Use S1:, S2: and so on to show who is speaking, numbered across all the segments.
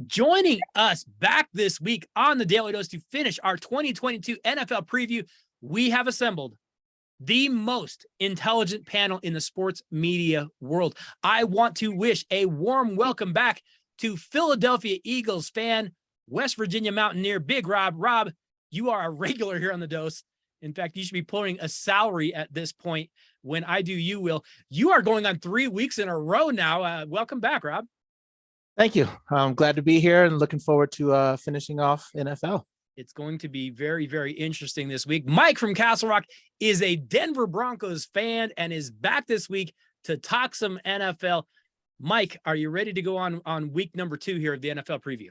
S1: Joining us back this week on the Daly Dose to finish our 2022 NFL preview, we have assembled the most intelligent panel in the sports media world. I want to wish a warm welcome back to Philadelphia Eagles fan, West Virginia Mountaineer, Big Rob. Rob, you are a regular here on the Dose. In fact, you should be pulling a salary at this point. When I do, you will. You are going on 3 weeks in a row now. Welcome back, Rob.
S2: Thank you. I'm glad to be here and looking forward to finishing off NFL.
S1: It's going to be very, very interesting this week. Mike from Castle Rock is a Denver Broncos fan and is back this week to talk some NFL. Mike, are you ready to go on week number 2 here of the NFL preview?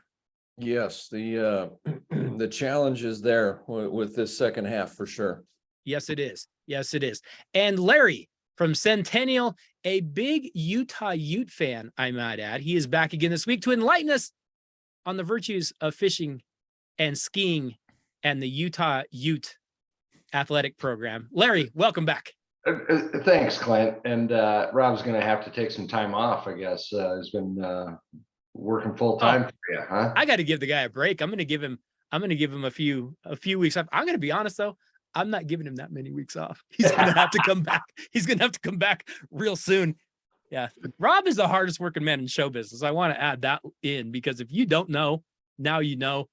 S3: Yes, the challenge is there with this second half for sure.
S1: Yes, it is. Yes, it is. And Larry from Centennial, a big Utah Ute fan, I might add. He is back again this week to enlighten us on the virtues of fishing and skiing and the Utah Ute athletic program. Larry, welcome back.
S4: Thanks, Clint. And Rob's going to have to take some time off, I guess. He's been working full time for you, huh?
S1: I got to give the guy a break. I'm going to give him a few weeks off. I'm going to be honest though. I'm not giving him that many weeks off. He's going to have to come back. He's going to have to come back real soon. Yeah. Rob is the hardest working man in show business. I want to add that in because if you don't know, now you know.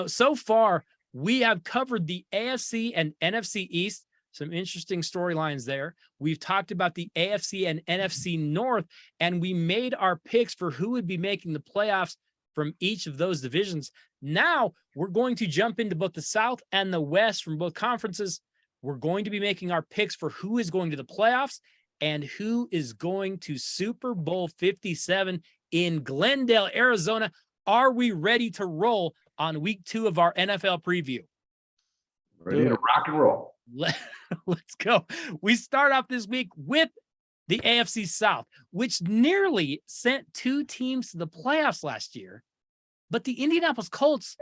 S1: So far we have covered the AFC and NFC East, some interesting storylines there. We've talked about the AFC and NFC North, and we made our picks for who would be making the playoffs from each of those divisions. Now we're going to jump into both the South and the West from both conferences. We're going to be making our picks for who is going to the playoffs and who is going to Super Bowl 57 in Glendale, Arizona. Are we ready to roll on week 2 of our NFL preview?
S4: Ready to rock and roll.
S1: Let's go. We start off this week with the AFC South, which nearly sent 2 teams to the playoffs last year. But the Indianapolis Colts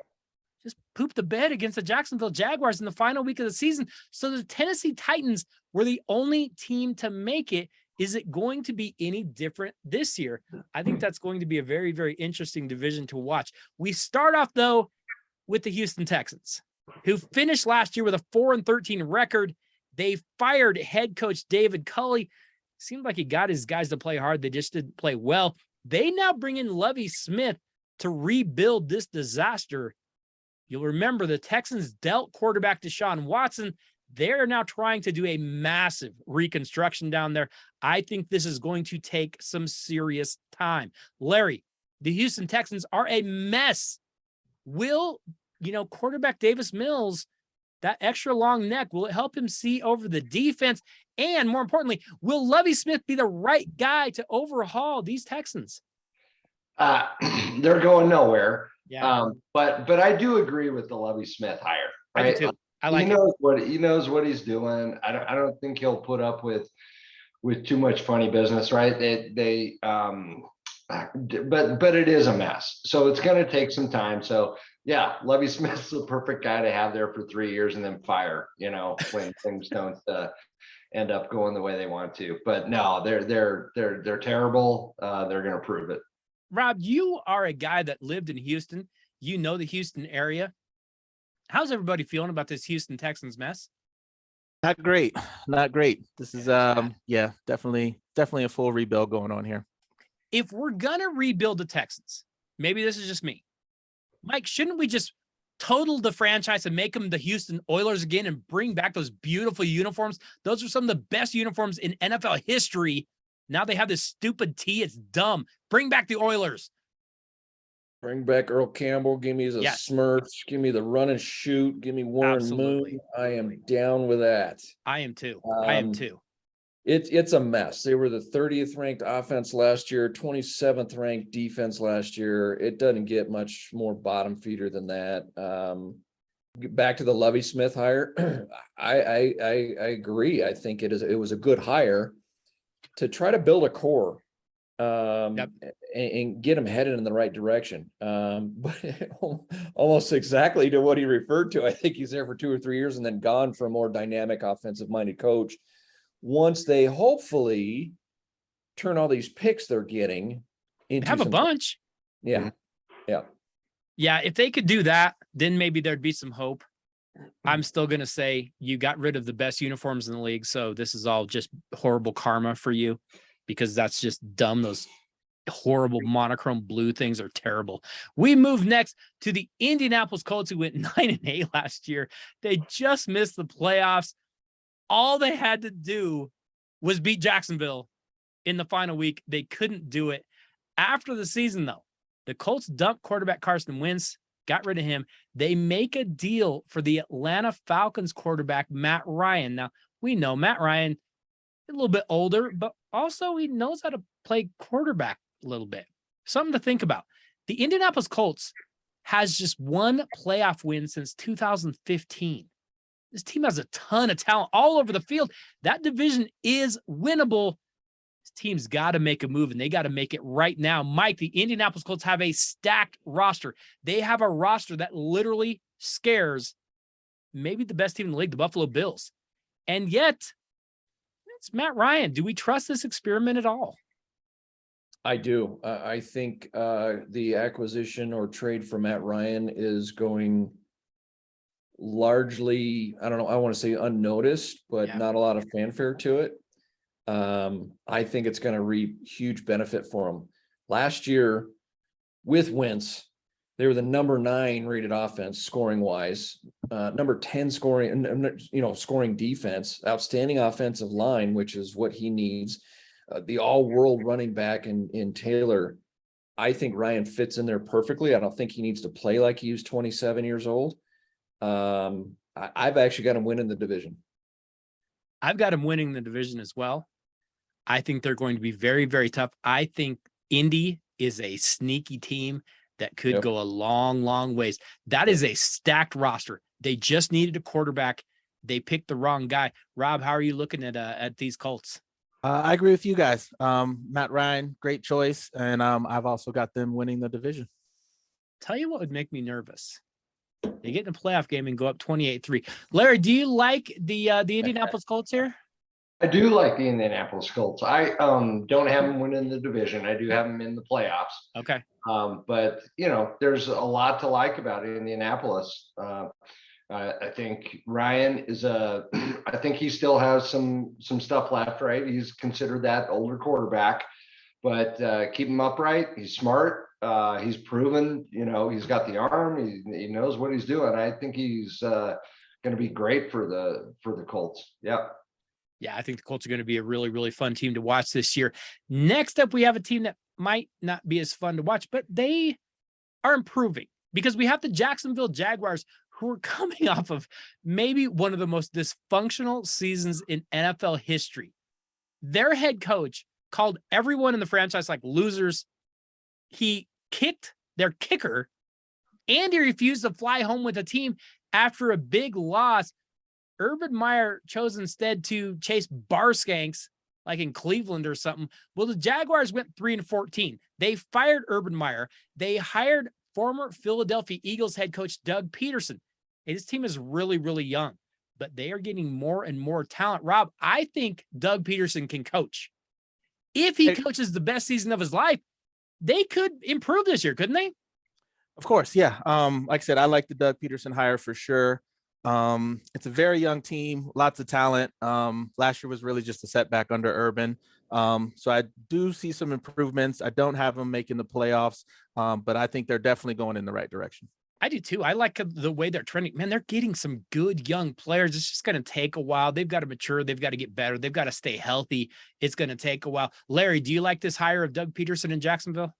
S1: just pooped the bed against the Jacksonville Jaguars in the final week of the season. So the Tennessee Titans were the only team to make it. Is it going to be any different this year? I think that's going to be a very, very interesting division to watch. We start off, though, with the Houston Texans, who finished last year with a 4-13 record. They fired head coach David Culley. Seemed like he got his guys to play hard. They just didn't play well. They now bring in Lovie Smith to rebuild this disaster. You'll remember the Texans dealt quarterback Deshaun Watson. They're now trying to do a massive reconstruction down there. I think this is going to take some serious time. Larry, the Houston Texans are a mess. Will, quarterback Davis Mills, that extra long neck, will it help him see over the defense? And more importantly, will Lovie Smith be the right guy to overhaul these Texans?
S4: They're going nowhere.
S1: Yeah.
S4: But I do agree with the Lovie Smith hire. Right?
S1: I do too. I like
S4: he knows what he's doing. I don't think he'll put up with too much funny business, right? But it is a mess. So it's going to take some time. So yeah, Lovie Smith's the perfect guy to have there for 3 years and then fire, when things don't end up going the way they want to. But no, they're terrible. They're going to prove it.
S1: Rob, you are a guy that lived in Houston. You know the Houston area. How's everybody feeling about this Houston Texans mess?
S2: Not great. This is definitely a full rebuild going on here.
S1: If we're gonna rebuild the Texans, maybe this is just me, Mike, shouldn't we just total the franchise and make them the Houston Oilers again and bring back those beautiful uniforms? Those are some of the best uniforms in NFL history. Now they have this stupid T. It's dumb. Bring back the Oilers.
S3: Bring back Earl Campbell. Give me the Smurfs. Give me the run and shoot. Give me Warren Moon. I am down with that.
S1: I am too.
S3: It's a mess. They were the 30th ranked offense last year, 27th ranked defense last year. It doesn't get much more bottom feeder than that. Back to the Lovie Smith hire. I agree. I think it was a good hire to try to build a core. And get him headed in the right direction. But almost exactly to what he referred to. I think he's there for 2 or 3 years and then gone for a more dynamic offensive-minded coach. Once they hopefully turn all these picks they're getting into
S1: have a bunch.
S3: Yeah.
S1: Yeah, if they could do that, then maybe there'd be some hope. I'm still going to say you got rid of the best uniforms in the league, so this is all just horrible karma for you because that's just dumb. Those horrible monochrome blue things are terrible. We move next to the Indianapolis Colts, who went 9-8 last year. They just missed the playoffs. All they had to do was beat Jacksonville in the final week. They couldn't do it. After the season, though, the Colts dumped quarterback Carson Wentz, got rid of him. They make a deal for the Atlanta Falcons quarterback, Matt Ryan. Now, we know Matt Ryan, a little bit older, but also he knows how to play quarterback a little bit. Something to think about. The Indianapolis Colts has just one playoff win since 2015. This team has a ton of talent all over the field. That division is winnable. This team's got to make a move, and they got to make it right now. Mike, the Indianapolis Colts have a stacked roster. They have a roster that literally scares maybe the best team in the league, the Buffalo Bills. And yet, it's Matt Ryan. Do we trust this experiment at all?
S3: I do. I think the acquisition or trade for Matt Ryan is going largely, I don't know, I want to say unnoticed, but not a lot of fanfare to it. I think it's going to reap huge benefit for them. Last year with Wentz, they were the number 9 rated offense scoring wise, number 10 scoring, scoring defense, outstanding offensive line, which is what he needs. The all-world running back in Taylor. I think Ryan fits in there perfectly. I don't think he needs to play like he was 27 years old. I've actually got him winning the division.
S1: I've got him winning the division as well. I think they're going to be very, very tough. I think Indy is a sneaky team that could go a long, long ways. That is a stacked roster. They just needed a quarterback. They picked the wrong guy. Rob, how are you looking at these Colts?
S2: I agree with you guys. Matt Ryan, great choice. And I've also got them winning the division.
S1: Tell you what would make me nervous. They get in a playoff game and go up 28-3. Larry, do you like the Indianapolis Colts here?
S4: I do like the Indianapolis Colts. I don't have them winning the division. I do have them in the playoffs.
S1: Okay.
S4: But there's a lot to like about Indianapolis. I think Ryan is I think he still has some stuff left, right? He's considered that older quarterback, but keep him upright. He's smart. He's proven, he's got the arm. He knows what he's doing. I think he's going to be great for the Colts. Yeah.
S1: Yeah, I think the Colts are going to be a really, really fun team to watch this year. Next up, we have a team that might not be as fun to watch, but they are improving because we have the Jacksonville Jaguars, who are coming off of maybe one of the most dysfunctional seasons in NFL history. Their head coach called everyone in the franchise like losers. He kicked their kicker, and he refused to fly home with the team after a big loss. Urban Meyer chose instead to chase bar skanks like in Cleveland or something. Well, the Jaguars went 3-14. They fired Urban Meyer. They hired former Philadelphia Eagles head coach Doug Peterson. Hey, this team is really, really young, but they are getting more and more talent. Rob, I think Doug Peterson can coach. If he coaches the best season of his life, they could improve this year, couldn't they?
S2: Of course, yeah. Like I said, I like the Doug Peterson hire for sure. It's a very young team, lots of talent. Last year was really just a setback under Urban. So I do see some improvements. I don't have them making the playoffs, but I think they're definitely going in the right direction.
S1: I do too. I like the way they're trending. Man, they're getting some good young players. It's just going to take a while. They've got to mature. They've got to get better. They've got to stay healthy. It's going to take a while. Larry, do you like this hire of Doug Peterson in Jacksonville?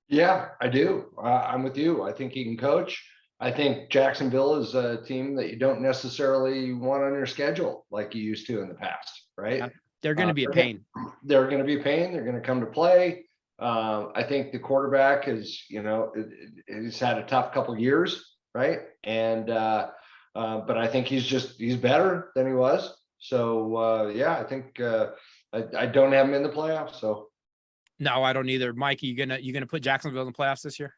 S4: Yeah, I do. I'm with you. I think he can coach. I think Jacksonville is a team that you don't necessarily want on your schedule like you used to in the past, right?
S1: They're going to be a pain.
S4: They're going to be a pain. They're going to come to play. I think the quarterback is, he's had a tough couple of years, right? And but I think he's better than he was. So I think I don't have him in the playoffs. So
S1: no, I don't either. Mike, you gonna put Jacksonville in the playoffs this year?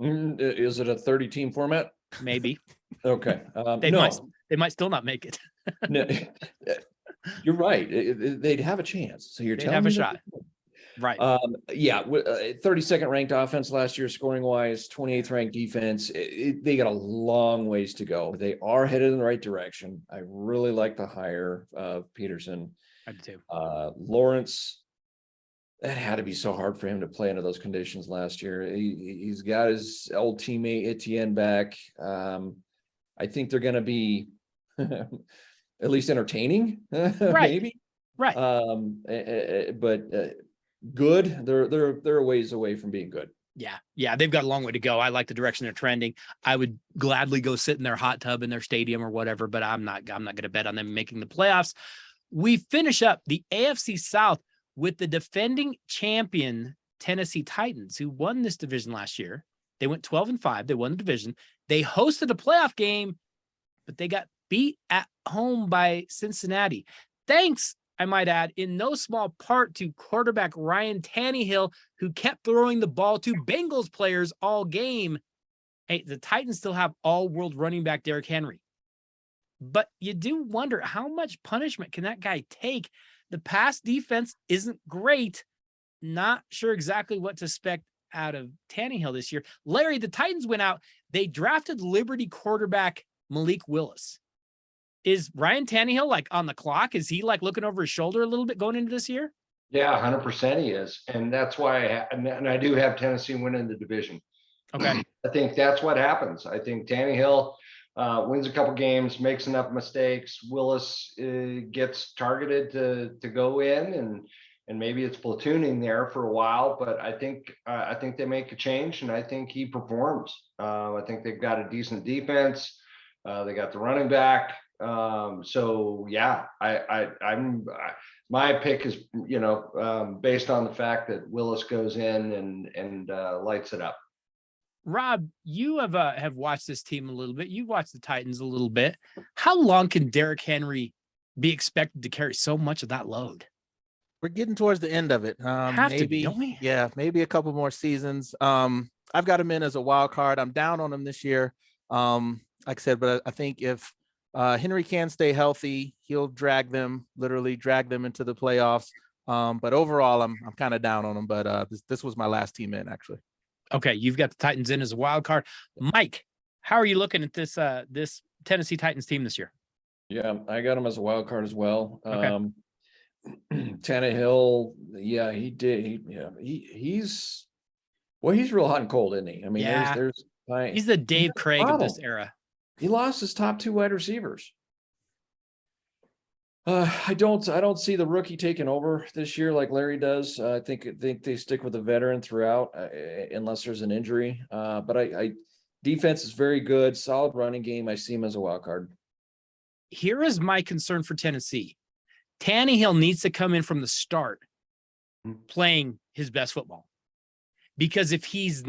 S3: Is it a 30-team format?
S1: Maybe.
S3: Okay.
S1: They might still not make it.
S3: No, you're right. They'd have a chance. So you're
S1: They'd
S3: telling
S1: have
S3: me
S1: a shot. Right.
S3: Yeah, 32nd ranked offense last year, scoring wise, 28th ranked defense. They got a long ways to go. They are headed in the right direction. I really like the hire of Peterson.
S1: I do too.
S3: Lawrence, that had to be so hard for him to play under those conditions last year. He's got his old teammate Etienne back. I think they're going to be at least entertaining, maybe.
S1: Right.
S3: But good. They're a ways away from being good.
S1: Yeah, they've got a long way to go. I like the direction they're trending. I would gladly go sit in their hot tub in their stadium or whatever, but I'm not going to bet on them making the playoffs. We finish up the AFC South with the defending champion Tennessee Titans, who won this division last year. They went 12-5. They won the division. They hosted a playoff game, but they got beat at home by Cincinnati. Thanks, I might add, in no small part to quarterback Ryan Tannehill, who kept throwing the ball to Bengals players all game. Hey, the Titans still have all-world running back Derrick Henry. But you do wonder, how much punishment can that guy take? The pass defense isn't great. Not sure exactly what to expect out of Tannehill this year. Larry, the Titans went out. They drafted Liberty quarterback Malik Willis. Is Ryan Tannehill like on the clock? Is he like looking over his shoulder a little bit going into this year?
S4: Yeah, 100% he is. And that's why I do have Tennessee winning the division.
S1: Okay.
S4: I think that's what happens. I think Tannehill wins a couple games, makes enough mistakes. Willis gets targeted to go in, and maybe it's platooning there for a while. But I think they make a change, and I think he performs. I think they've got a decent defense. They got the running back. So yeah, my pick is based on the fact that Willis goes in and lights it up.
S1: Rob, you have watched this team a little bit. You've watched the Titans a little bit. How long can Derrick Henry be expected to carry so much of that load?
S2: We're getting towards the end of it. Maybe,
S1: don't we?
S2: Yeah, maybe a couple more seasons. I've got him in as a wild card. I'm down on him this year. Like I said, but I think if Henry can stay healthy, he'll literally drag them into the playoffs. But overall, I'm kind of down on him. But this was my last team in, actually.
S1: Okay, you've got the Titans in as a wild card. Mike, how are you looking at this this Tennessee Titans team this year?
S3: Yeah, I got him as a wild card as well.
S1: Okay.
S3: Tannehill, yeah, he did. He's real hot and cold, isn't he? I mean,
S1: Yeah.
S3: there's
S1: He's the Dave Craig of this era.
S3: He lost his top two wide receivers. I don't see the rookie taking over this year like Larry does. I think they stick with the veteran throughout, unless there's an injury. But defense is very good, solid running game. I see him as a wild card.
S1: Here is my concern for Tennessee. Tannehill needs to come in from the start playing his best football. Because if he's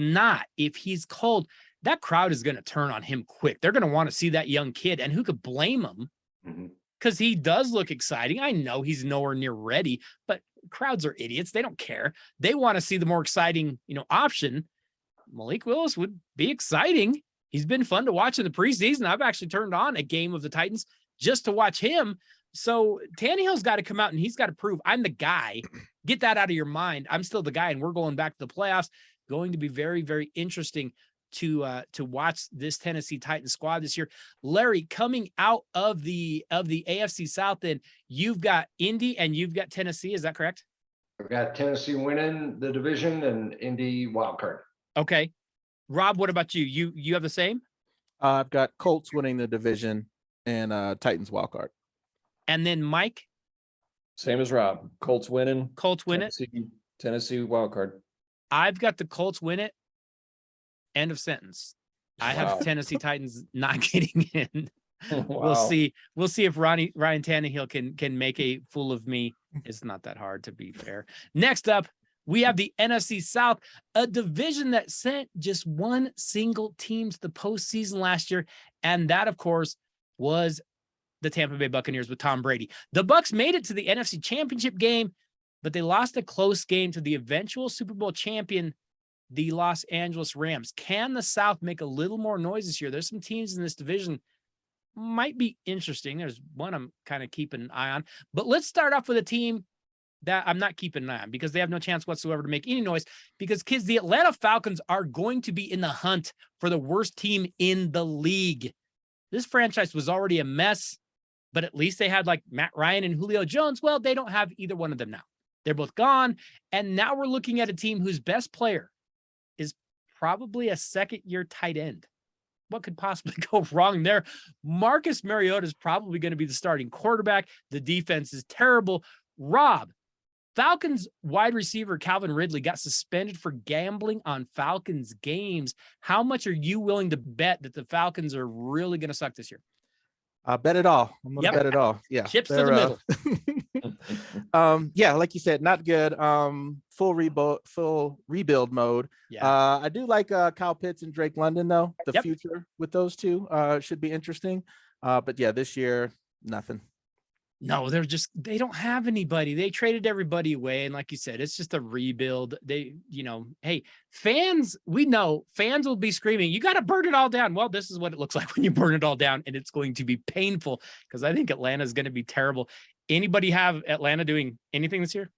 S1: cold, that crowd is going to turn on him quick. They're going to want to see that young kid, and who could blame him? Because he does look exciting. I know he's nowhere near ready, but crowds are idiots. They don't care. They want to see the more exciting, option. Malik Willis would be exciting. He's been fun to watch in the preseason. I've actually turned on a game of the Titans just to watch him. So Tannehill's got to come out and he's got to prove I'm the guy. Get that out of your mind. I'm still the guy, and we're going back to the playoffs. Going to be very, very interesting to watch this Tennessee Titans squad this year. Larry, coming out of the AFC South, then you've got Indy and you've got Tennessee. Is that correct?
S4: I've got Tennessee winning the division and Indy wild card.
S1: Okay. Rob, what about you? You have the same?
S2: I've got Colts winning the division and Titans wild card.
S1: And then Mike?
S3: Same as Rob. Colts winning.
S1: Colts win it.
S3: Tennessee wild card.
S1: I've got the Colts win it. End of sentence. I have the Tennessee Titans not getting in.
S3: Wow.
S1: We'll see if Ryan Tannehill can make a fool of me. It's not that hard, to be fair. Next up, we have the NFC South, a division that sent just one single team to the postseason last year, and that, of course, was the Tampa Bay Buccaneers with Tom Brady. The Bucs made it to the NFC Championship game, but they lost a close game to the eventual Super Bowl champion, the Los Angeles Rams. Can the South make a little more noise this year? There's some teams in this division might be interesting. There's one I'm kind of keeping an eye on. But let's start off with a team that I'm not keeping an eye on because they have no chance whatsoever to make any noise because kids, the Atlanta Falcons are going to be in the hunt for the worst team in the league. This franchise was already a mess, but at least they had like Matt Ryan and Julio Jones. Well, they don't have either one of them now. They're both gone. And now we're looking at a team whose best player is probably a second-year tight end. What could possibly go wrong there? Marcus Mariota is probably going to be the starting quarterback. The defense is terrible. Rob, Falcons wide receiver Calvin Ridley got suspended for gambling on Falcons games. How much are you willing to bet that the Falcons are really going to suck this year?
S2: Bet it all. I'm gonna bet it all. Yeah.
S1: Chips to the middle.
S2: Yeah, like you said, not good. Full rebuild mode.
S1: Yeah.
S2: I do like Kyle Pitts and Drake London though. The future with those two should be interesting. But yeah, this year, nothing.
S1: No, they don't have anybody. They traded everybody away. And like you said, it's just a rebuild. Hey, fans, we know fans will be screaming, you got to burn it all down. Well, this is what it looks like when you burn it all down. And it's going to be painful because I think Atlanta is going to be terrible. Anybody have Atlanta doing anything this year?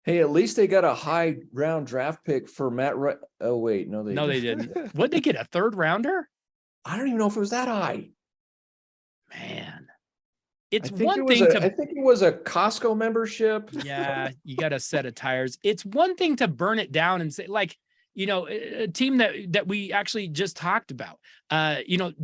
S3: Hey, at least they got a high round draft pick for Matt. Oh, wait, no,
S1: they didn't. What'd they get? A third rounder?
S3: I don't even know if it was that high.
S1: Man. It's
S3: I think
S1: one
S3: it was
S1: thing
S3: I think it was a Costco membership.
S1: Yeah, you got a set of tires. It's one thing to burn it down and say, like, a team that we actually just talked about,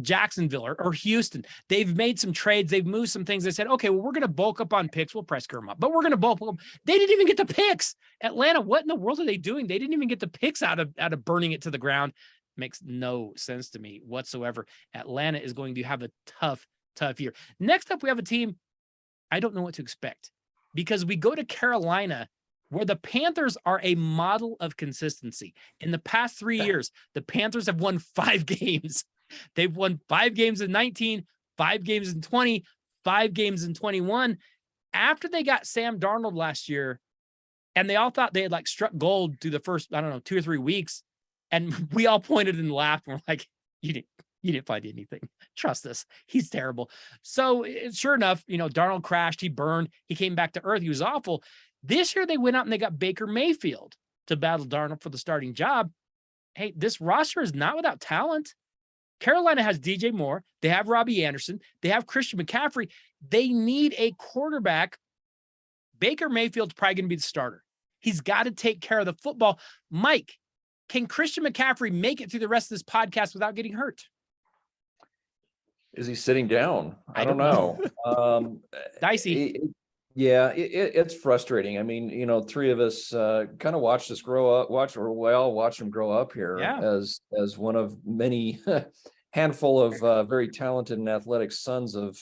S1: Jacksonville or Houston. They've made some trades. They've moved some things. They said, okay, well, we're going to bulk up on picks. We'll press them up, but we're going to bulk up. They didn't even get the picks. Atlanta, what in the world are they doing? They didn't even get the picks out of burning it to the ground. Makes no sense to me whatsoever. Atlanta is going to have a tough year. Next up, we have a team I don't know what to expect because we go to Carolina, where the Panthers are a model of consistency. In the past 3 years, the Panthers have won 5 games. They've won 5 games in 19, 5 games in 20, 5 games in 21. After they got Sam Darnold last year, and they all thought they had like struck gold through the first, 2 or 3 weeks. And we all pointed and laughed. And we're like, you didn't find anything. Trust us. He's terrible. So sure enough, Darnold crashed. He burned. He came back to earth. He was awful. This year they went out and they got Baker Mayfield to battle Darnold for the starting job. Hey, this roster is not without talent. Carolina has DJ Moore. They have Robbie Anderson. They have Christian McCaffrey. They need a quarterback. Baker Mayfield's probably going to be the starter. He's got to take care of the football. Mike, can Christian McCaffrey make it through the rest of this podcast without getting hurt?
S3: Is he sitting down? I don't know.
S1: Dicey.
S3: It's frustrating. I mean, 3 of us kind of watched us grow up, watched him grow up here as one of many handful of very talented and athletic sons of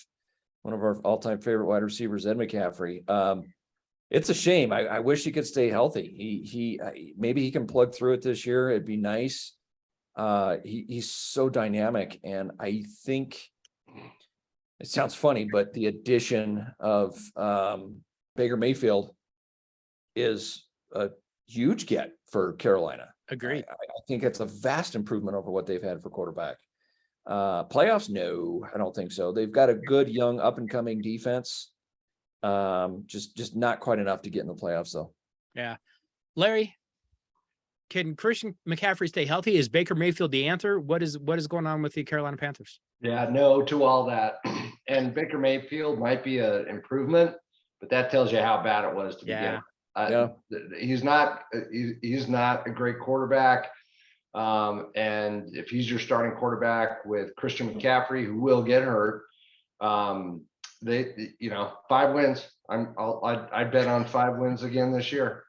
S3: one of our all-time favorite wide receivers, Ed McCaffrey. It's a shame. I wish he could stay healthy. He maybe he can plug through it this year. It'd be nice. He's so dynamic, and I think it sounds funny, but the addition of Baker Mayfield is a huge get for Carolina.
S1: Agreed.
S3: I think it's a vast improvement over what they've had for quarterback. Playoffs? No, I don't think so. They've got a good young up and coming defense. Just not quite enough to get in the playoffs though.
S1: Yeah. Larry, can Christian McCaffrey stay healthy? Is Baker Mayfield the answer? What is going on with the Carolina Panthers?
S4: Yeah, no to all that. And Baker Mayfield might be an improvement, but that tells you how bad it was to begin with. He's not a great quarterback. And if he's your starting quarterback with Christian McCaffrey, who will get hurt, 5 wins. I'd bet on 5 wins again this year.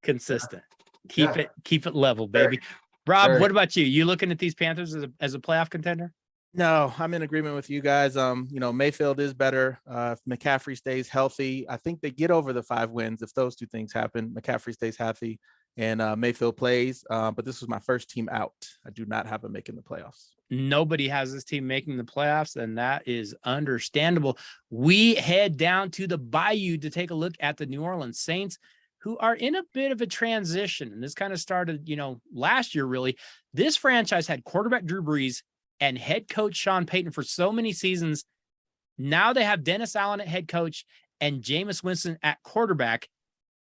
S1: Consistent. Keep it level, baby. Rob, what about you? You looking at these Panthers as a playoff contender?
S2: No, I'm in agreement with you guys. Mayfield is better. If McCaffrey stays healthy, I think they get over the 5 wins. If those 2 things happen, McCaffrey stays healthy and Mayfield plays. But this was my first team out. I do not have them making the playoffs.
S1: Nobody has this team making the playoffs, and that is understandable. We head down to the Bayou to take a look at the New Orleans Saints, who are in a bit of a transition. And this kind of started, last year, really. This franchise had quarterback Drew Brees and head coach Sean Payton for so many seasons. Now they have Dennis Allen at head coach and Jameis Winston at quarterback.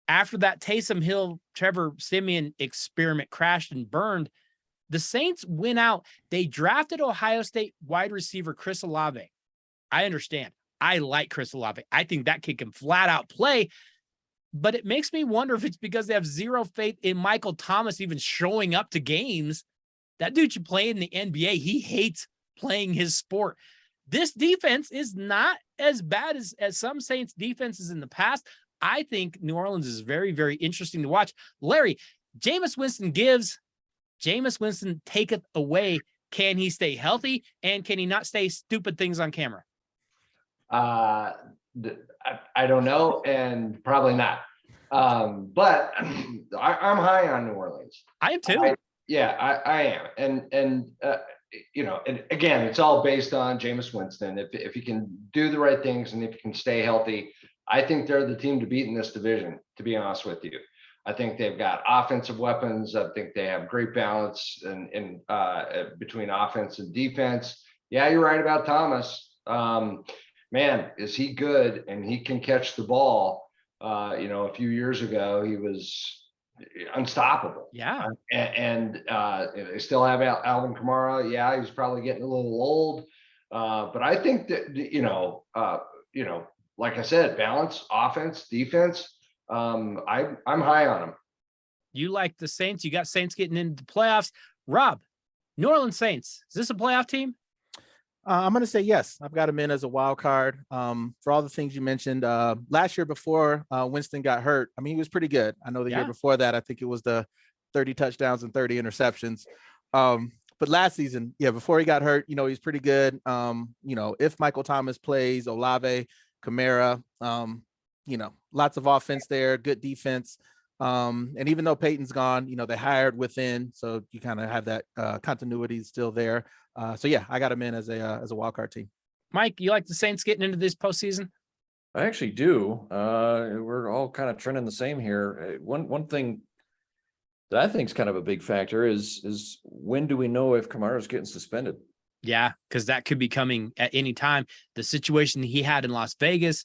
S1: after that Taysom Hill, Trevor Siemian experiment crashed and burned, the Saints went out. They drafted Ohio State wide receiver Chris Olave. I understand. I like Chris Olave. I think that kid can flat out play. But it makes me wonder if it's because they have zero faith in Michael Thomas even showing up to games. That dude should play in the NBA. He hates playing his sport. This defense is not as bad as some Saints defenses in the past. I think New Orleans is very, very interesting to watch. Larry, Jameis Winston gives, Jameis Winston taketh away. Can he stay healthy? And can he not say stupid things on camera?
S4: I don't know, and probably not. But I'm high on New Orleans.
S1: I am too.
S4: I am. And again, it's all based on Jameis Winston. If he can do the right things and if he can stay healthy, I think they're the team to beat in this division, to be honest with you. I think they've got offensive weapons. I think they have great balance in between offense and defense. Yeah, you're right about Thomas. Man, is he good, and he can catch the ball. A few years ago, he was unstoppable.
S1: Yeah.
S4: And they still have Alvin Kamara. Yeah, he's probably getting a little old. But I think that, like I said, balance, offense, defense. I'm high on them.
S1: You like the Saints. You got Saints getting into the playoffs. Rob, New Orleans Saints, is this a playoff team?
S2: I'm going to say yes. I've got him in as a wild card for all the things you mentioned. Last year before Winston got hurt, I mean, he was pretty good. I know the year before that, I think it was the 30 touchdowns and 30 interceptions. But last season, before he got hurt, he's pretty good. If Michael Thomas plays, Olave, Kamara, lots of offense there, good defense. And even though Peyton's gone, they hired within, so you kind of have that continuity still there. I got him in as a wild card team.
S1: Mike, you like the Saints getting into this postseason?
S3: I actually do. We're all kind of trending the same here. One thing that I think is kind of a big factor is when do we know if Kamara's getting suspended?
S1: Yeah, because that could be coming at any time. The situation he had in Las Vegas,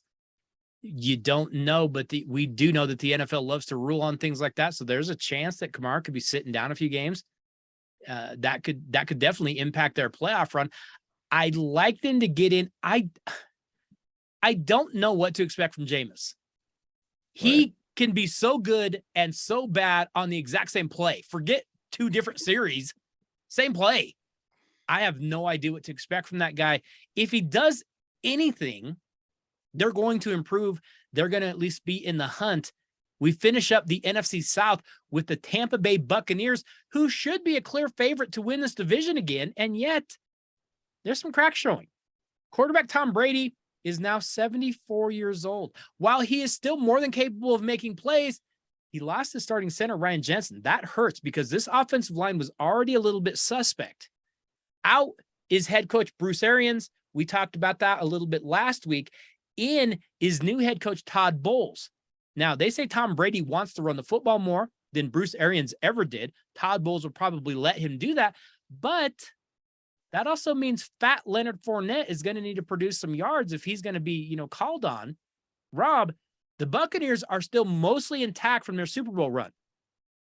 S1: you don't know, but we do know that the NFL loves to rule on things like that. So there's a chance that Kamara could be sitting down a few games. That could definitely impact their playoff run. I'd like them to get in. I don't know what to expect from Jameis. He can be so good and so bad on the exact same play. Forget two different series, same play. I have no idea what to expect from that guy. If he does anything, they're going to improve. They're going to at least be in the hunt. We finish up the NFC South with the Tampa Bay Buccaneers, who should be a clear favorite to win this division again. And yet there's some cracks showing. Quarterback Tom Brady is now 74 years old. While he is still more than capable of making plays, he lost his starting center, Ryan Jensen. That hurts because this offensive line was already a little bit suspect. Out is head coach Bruce Arians. We talked about that a little bit last week. In is new head coach Todd Bowles. Now, they say Tom Brady wants to run the football more than Bruce Arians ever did. Todd Bowles will probably let him do that. But that also means fat Leonard Fournette is going to need to produce some yards if he's going to be, called on. Rob, the Buccaneers are still mostly intact from their Super Bowl run.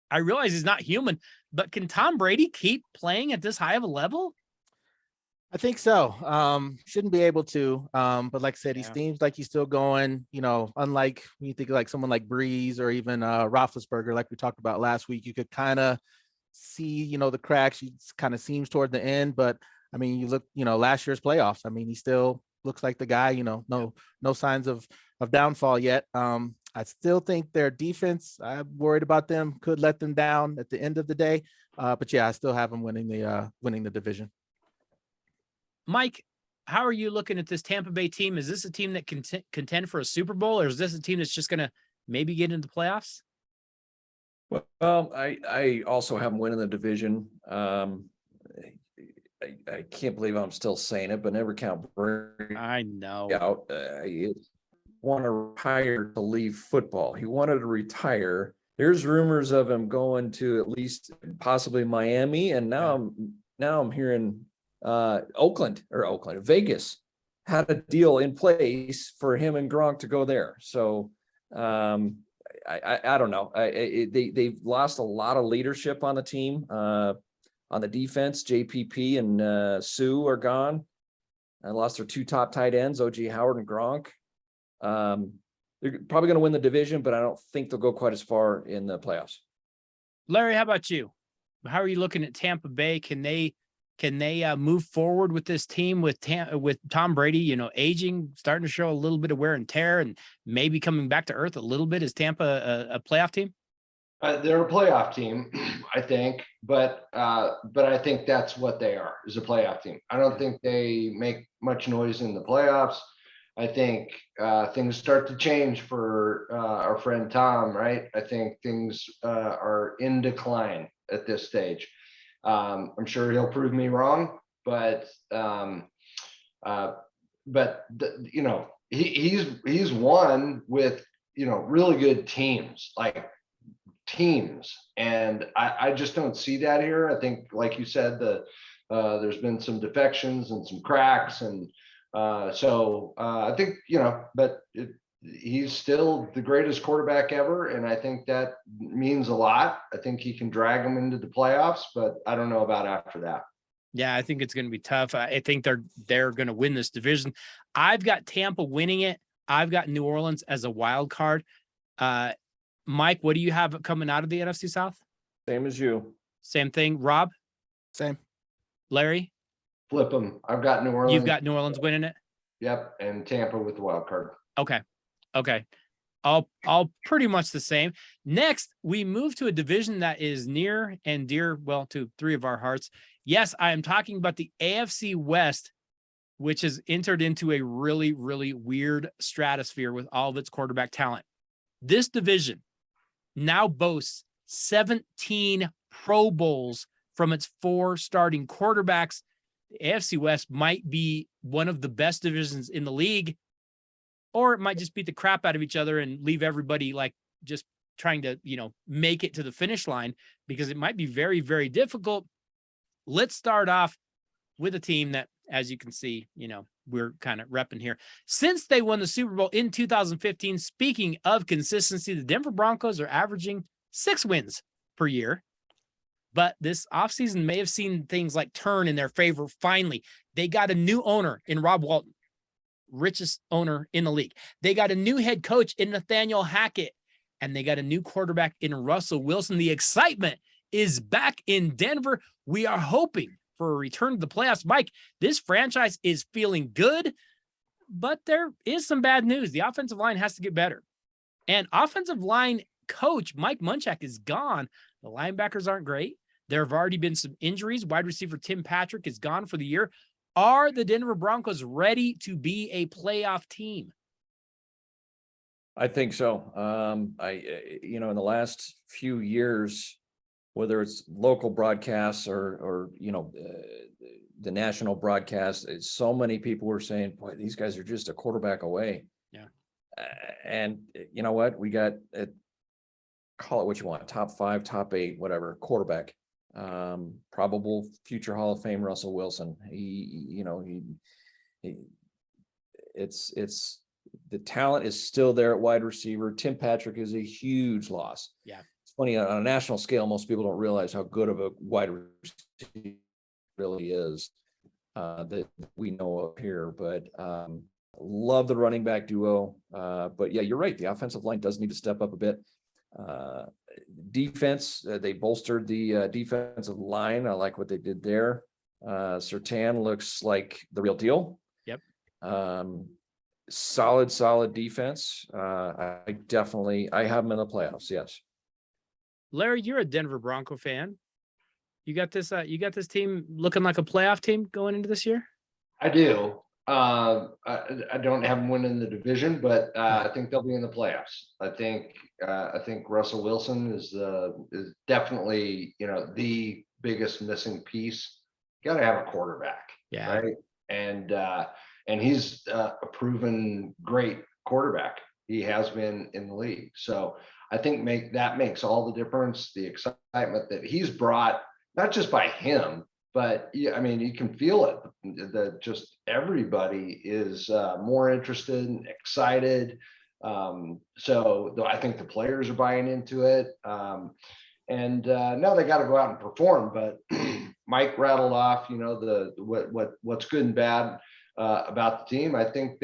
S1: I realize he's not human, but can Tom Brady keep playing at this high of a level?
S2: I think so. Shouldn't be able to. But like I said, he seems like he's still going, unlike when you think of like someone like Breeze or even Roethlisberger, like we talked about last week, you could kind of see, the cracks. He kind of seems toward the end, but I mean, you look, last year's playoffs. I mean, he still looks like the guy, no signs of downfall yet. I still think their defense, I'm worried about them, could let them down at the end of the day. But I still have them winning the division.
S1: Mike, how are you looking at this Tampa Bay team? Is this a team that can contend for a Super Bowl, or is this a team that's just going to maybe get into the playoffs?
S3: Well, I also have them winning the division. I can't believe I'm still saying it, but never count Brady
S1: I know.
S3: out. He want to retire to leave football. He wanted to retire. There's rumors of him going to at least possibly Miami, and now I'm hearing Vegas had a deal in place for him and Gronk to go there. So I don't know. They've lost a lot of leadership on the team. On the defense, JPP and Sue are gone. I lost their 2 top tight ends, OG Howard and Gronk. They're probably going to win the division, but I don't think they'll go quite as far in the playoffs.
S1: Larry, how about you? How are you looking at Tampa Bay? Can they move forward with this team with Tom Brady, aging, starting to show a little bit of wear and tear, and maybe coming back to earth a little bit? Is Tampa a playoff team?
S4: They're a playoff team, I think, but I think that's what they are, is a playoff team. I don't think they make much noise in the playoffs. I think things start to change for our friend Tom, right? I think things are in decline at this stage. I'm sure he'll prove me wrong, but he's won with really good teams, and I just don't see that here. I think, like you said, there's been some defections and some cracks, and so I think but he's still the greatest quarterback ever, and I think that means a lot. I think he can drag them into the playoffs, but I don't know about after that.
S1: Yeah, I think it's going to be tough. I think they're going to win this division. I've got Tampa winning it. I've got New Orleans as a wild card. Mike, what do you have coming out of the NFC South?
S3: Same as you.
S1: Same thing. Rob?
S2: Same.
S1: Larry?
S4: Flip them. I've got New Orleans.
S1: You've got New Orleans winning it?
S4: Yep, and Tampa with the wild card.
S1: Okay. All pretty much the same. Next, we move to a division that is near and dear, well, to 3 of our hearts. Yes, I am talking about the AFC West, which has entered into a really, really weird stratosphere with all of its quarterback talent. This division now boasts 17 Pro Bowls from its 4 starting quarterbacks. The AFC West might be one of the best divisions in the league, or it might just beat the crap out of each other and leave everybody just trying to, make it to the finish line, because it might be very, very difficult. Let's start off with a team that, as you can see, we're kind of repping here. Since they won the Super Bowl in 2015, speaking of consistency, the Denver Broncos are averaging 6 wins per year. But this offseason may have seen things turn in their favor. Finally, they got a new owner in Rob Walton, richest owner in the league. They got a new head coach in Nathaniel Hackett, and they got a new quarterback in Russell Wilson. The excitement is back in Denver. We are hoping for a return to the playoffs. Mike, this franchise is feeling good, but there is some bad news. The offensive line has to get better. And offensive line coach Mike Munchak is gone. The linebackers aren't great. There have already been some injuries. Wide receiver Tim Patrick is gone for the year. Are the Denver Broncos ready to be a playoff team?
S3: I think so. In the last few years, whether it's local broadcasts or the national broadcast, so many people were saying, boy, these guys are just a quarterback away.
S1: Yeah.
S3: And you know what? We got call it what you want, top 5, top 8, whatever, quarterback. Probable future Hall of Fame Russell Wilson. It's the talent is still there at wide receiver. Tim Patrick is a huge loss.
S1: Yeah.
S3: It's funny, on a national scale, most people don't realize how good of a wide receiver really is that we know of here. But love the running back duo. But yeah, you're right. The offensive line does need to step up a bit. Defense, they bolstered the defensive line. I like what they did there. Surtain looks like the real deal.
S1: Yep.
S3: Solid defense. I have them in the playoffs. Yes.
S1: Larry, you're a Denver Bronco fan. You got this team looking like a playoff team going into this year?
S4: I do. I don't have them winning the division, but I think they'll be in the playoffs. I think Russell Wilson is definitely the biggest missing piece. You got to have a quarterback,
S1: yeah,
S4: right? And he's a proven great quarterback. He has been in the league, so I think that makes all the difference. The excitement that he's brought, not just by him, but I mean, you can feel it, that just everybody is more interested and excited. So though I think the players are buying into it. And now they got to go out and perform. But Mike rattled off, you know, what's good and bad about the team. I think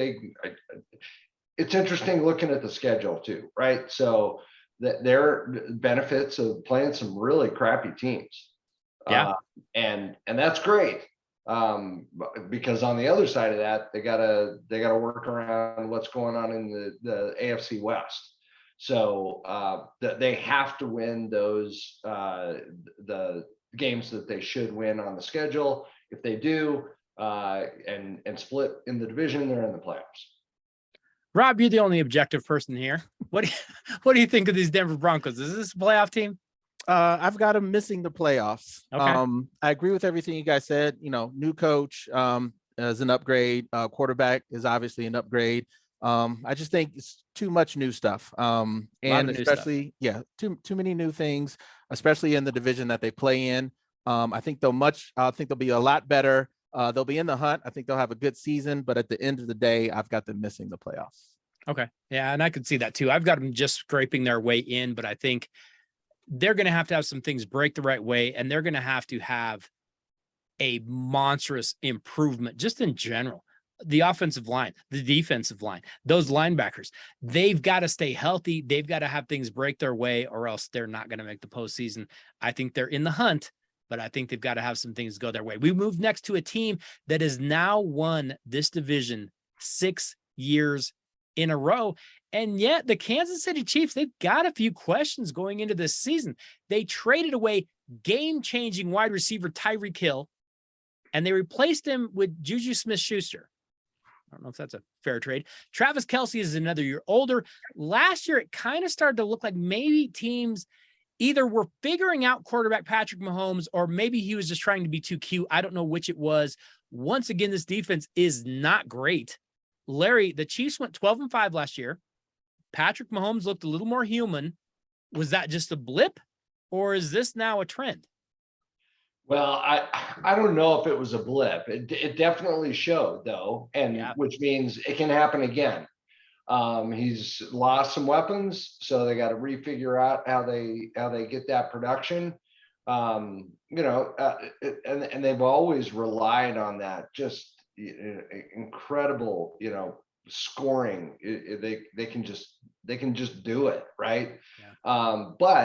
S4: it's interesting looking at the schedule too, right? So there are benefits of playing some really crappy teams.
S1: Yeah.
S4: And that's great. Because on the other side of that, they gotta work around what's going on in the AFC West. So they have to win those the games that they should win on the schedule. If they do, and split in the division, they're in the playoffs.
S1: Rob, you're the only objective person here. What do you think of these Denver Broncos? Is this a playoff team?
S2: I've got them missing the playoffs.
S1: Okay.
S2: I agree with everything you guys said. You know, new coach is an upgrade. Quarterback is obviously an upgrade. I just think it's too much new stuff. And especially, too many new things, especially in the division that they play in. I think they'll be a lot better. They'll be in the hunt. I think they'll have a good season, but at the end of the day, I've got them missing the playoffs.
S1: Okay. Yeah. And I could see that too. I've got them just scraping their way in, but I think they're going to have some things break the right way, and they're going to have a monstrous improvement just in general. The offensive line, the defensive line, those linebackers, they've got to stay healthy. They've got to have things break their way, or else they're not going to make the postseason. I think they're in the hunt, but I think they've got to have some things go their way. We move next to a team that has now won this division 6 years in a row. And yet the Kansas City Chiefs, they've got a few questions going into this season. They traded away game-changing wide receiver Tyreek Hill, and they replaced him with Juju Smith-Schuster. I don't know if that's a fair trade. Travis Kelce is another year older. Last year, it kind of started to look like maybe teams either were figuring out quarterback Patrick Mahomes, or maybe he was just trying to be too cute. I don't know which it was. Once again, this defense is not great. Larry, the Chiefs went 12-5 last year. Patrick Mahomes looked a little more human. Was that just a blip, or is this now a trend?
S4: Well, I don't know if it was a blip. It definitely showed though, and which means it can happen again. He's lost some weapons, so they got to refigure out how they get that production. And they've always relied on that just incredible, scoring. They can just do it, right? Yeah.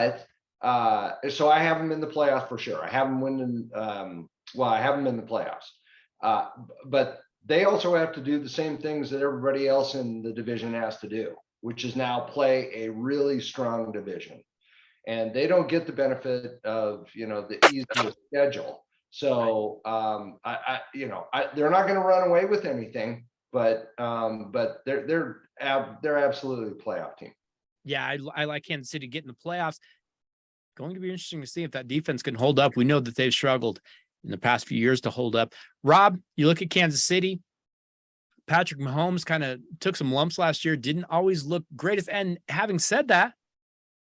S4: So I have them in the playoffs for sure. I have them winning. I have them in the playoffs. But they also have to do the same things that everybody else in the division has to do, which is now play a really strong division. And they don't get the benefit of, the easiest schedule. So they're not going to run away with anything, but they're absolutely a playoff team.
S1: Yeah, I like Kansas City getting the playoffs. Going to be interesting to see if that defense can hold up. We know that they've struggled in the past few years to hold up. Rob, you look at Kansas City. Patrick Mahomes kind of took some lumps last year, didn't always look greatest. And having said that,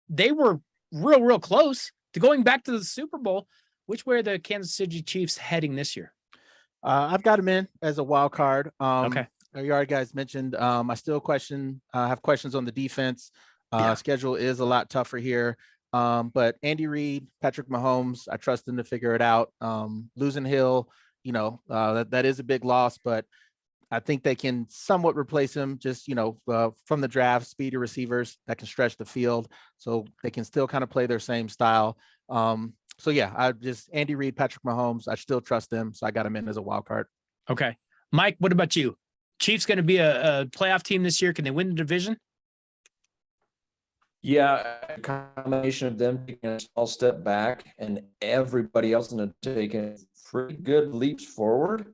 S1: they were real close to going back to the Super Bowl. Which way are the Kansas City Chiefs heading this year?
S2: I've got them in as a wild card.
S1: Okay.
S2: You already guys mentioned, I still have questions on the defense. Schedule is a lot tougher here. But Andy Reid, Patrick Mahomes, I trust them to figure it out. Losing Hill, that is a big loss, but I think they can somewhat replace him just, from the draft, speedy receivers that can stretch the field, so they can still kind of play their same style. Andy Reid, Patrick Mahomes, I still trust them, so I got him in as a wild card.
S1: Okay. Mike, what about you? Chiefs going to be a playoff team this year? Can they win the division?
S3: Yeah, a combination of them taking a small step back and everybody else taking pretty good leaps forward.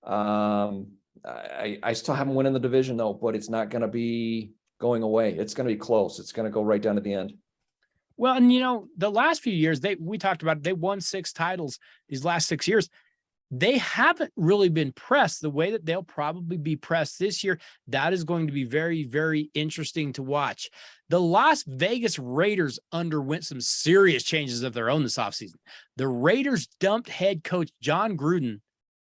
S3: I still haven't won in the division though, but it's not going to be going away. It's going to be close. It's going to go right down to the end.
S1: Well, and the last few years, we talked about it, they won 6 titles these last 6 years. They haven't really been pressed the way that they'll probably be pressed this year. That is going to be very, very interesting to watch. The Las Vegas Raiders underwent some serious changes of their own this offseason. The Raiders dumped head coach John Gruden.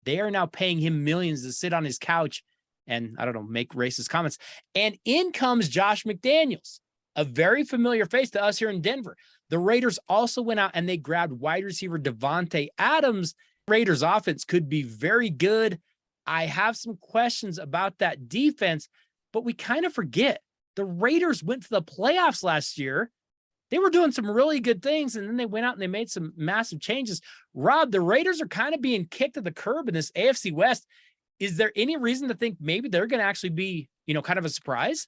S1: They are now paying him millions to sit on his couch and I don't know, make racist comments. And in comes Josh McDaniels, a very familiar face to us here in Denver. The Raiders also went out and they grabbed wide receiver Devontae Adams. Raiders offense could be very good. I have some questions about that defense, but we kind of forget the Raiders went to the playoffs last year. They were doing some really good things, and then they went out and they made some massive changes. Rob, the Raiders are kind of being kicked to the curb in this AFC West. Is there any reason to think maybe they're going to actually be, kind of a surprise?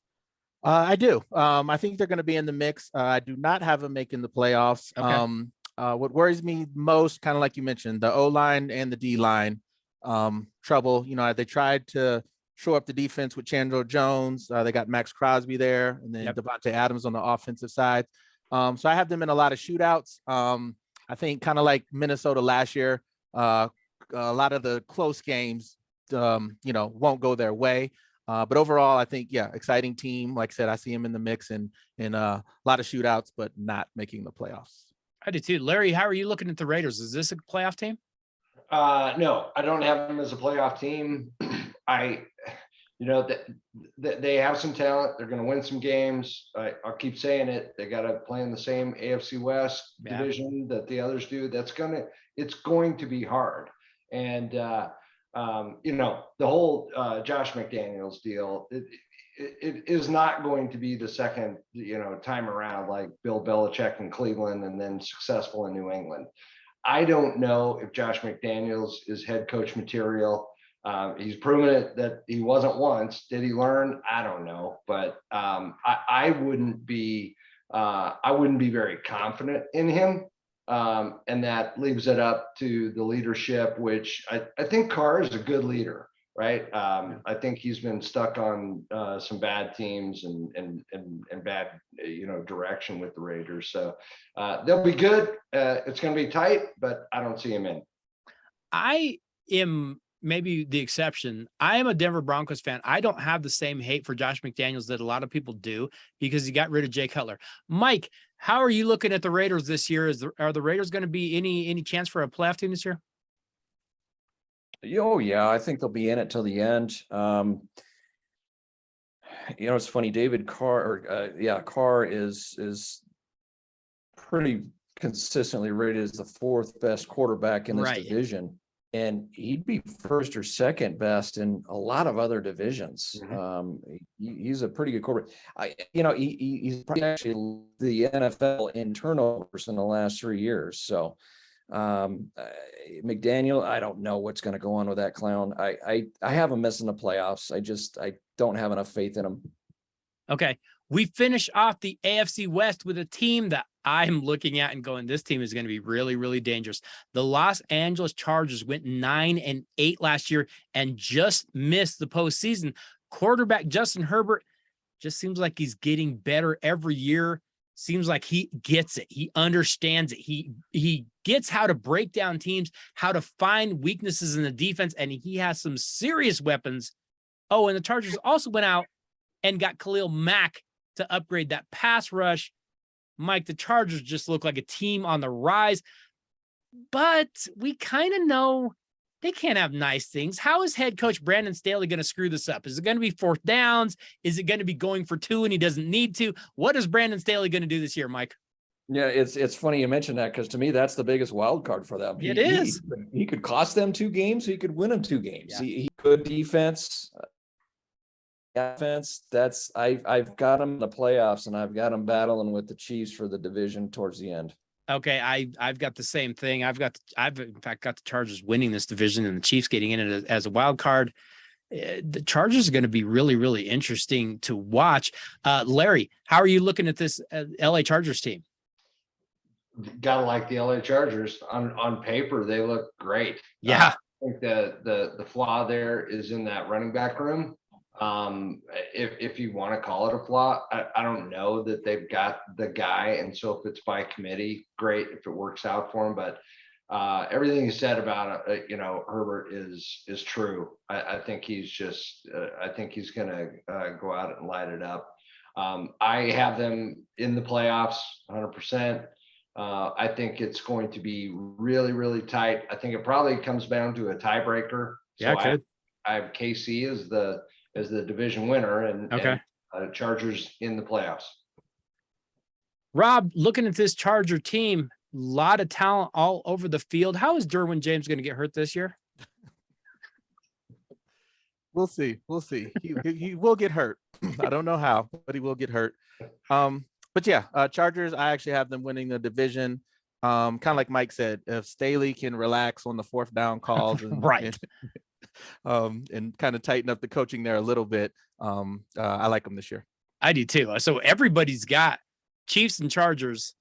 S2: I do. I think they're going to be in the mix. I do not have them making the playoffs.
S1: Okay.
S2: What worries me most, kind of like you mentioned, the O-line and the D-line trouble. They tried to shore up the defense with Chandler Jones. They got Max Crosby there, and then Devontae Adams on the offensive side. So I have them in a lot of shootouts. I think kind of like Minnesota last year, a lot of the close games, won't go their way. But overall, I think, exciting team. Like I said, I see them in the mix and in a lot of shootouts, but not making the playoffs.
S1: I do too. Larry, how are you looking at the Raiders? Is this a playoff team?
S4: No, I don't have them as a playoff team. They have some talent. They're going to win some games. I'll keep saying it. They got to play in the same AFC West division that the others do. It's going to be hard. And, the whole Josh McDaniels deal, it is not going to be the second, time around like Bill Belichick in Cleveland and then successful in New England. I don't know if Josh McDaniels is head coach material. He's proven it that he wasn't once. Did he learn? I don't know, but I wouldn't be very confident in him. And that leaves it up to the leadership, which I think Carr is a good leader, right? I think he's been stuck on some bad teams and bad, direction with the Raiders. So they'll be good. It's going to be tight, but I don't see him in.
S1: I am maybe the exception. I am a Denver Broncos fan. I don't have the same hate for Josh McDaniels that a lot of people do because he got rid of Jay Cutler. Mike, how are you looking at the Raiders this year? Are the Raiders going to be any chance for a playoff team this year?
S3: Oh yeah, I think they'll be in it till the end. It's funny. David Carr, Carr is pretty consistently rated as the fourth best quarterback in this division. And he'd be first or second best in a lot of other divisions. He's a pretty good quarterback. He's probably actually the NFL in turnovers in the last 3 years. So McDaniel, I don't know what's going to go on with that clown. I have him missing the playoffs. I don't have enough faith in him.
S1: Okay. We finish off the AFC West with a team that I'm looking at and going, this team is going to be really, really dangerous. The Los Angeles Chargers went 9-8 last year and just missed the postseason. Quarterback Justin Herbert just seems like he's getting better every year. Seems like he gets it. He understands it. He gets how to break down teams, how to find weaknesses in the defense, and he has some serious weapons. Oh, and the Chargers also went out and got Khalil Mack to upgrade that pass rush. Mike, the Chargers just look like a team on the rise, but we kind of know they can't have nice things. How is head coach Brandon Staley going to screw this up? Is it going to be fourth downs? Is it going to be going for two and he doesn't need to? What is Brandon Staley going to do this year, Mike?
S3: Yeah, it's funny you mentioned that because to me, that's the biggest wild card for them.
S1: It is.
S3: He could cost them 2 games. He could win them 2 games.
S1: Yeah.
S3: He could defense. Offense, I've got them in the playoffs and I've got them battling with the Chiefs for the division towards the end.
S1: Okay, I've got the same thing. I've in fact got the Chargers winning this division and the Chiefs getting in it as a wild card. The Chargers are going to be really, really interesting to watch. Larry, how are you looking at this LA Chargers team?
S4: Gotta like the LA Chargers. On paper, they look great.
S1: Yeah.
S4: I think the flaw there is in that running back room. If you want to call it a flaw, I don't know that they've got the guy. And so if it's by committee, great if it works out for him. But everything you said about Herbert is true. I think he's just I think he's gonna go out and light it up. I have them in the playoffs 100%. I think it's going to be really, really tight. I think it probably comes down to a tiebreaker.
S1: Yeah,
S4: so I have KC as as the division winner, and
S1: Okay.
S4: Chargers in the playoffs.
S1: Rob, looking at this Charger team, a lot of talent all over the field. How is Derwin James going to get hurt this year?
S2: We'll see. We'll see. He will get hurt. I don't know how, but he will get hurt. But yeah, Chargers, I actually have them winning the division. Kind of like Mike said, if Staley can relax on the fourth down calls and,
S1: Right.
S2: and kind of tighten up the coaching there a little bit, I like them this year.
S1: I do too. So everybody's got Chiefs and Chargers.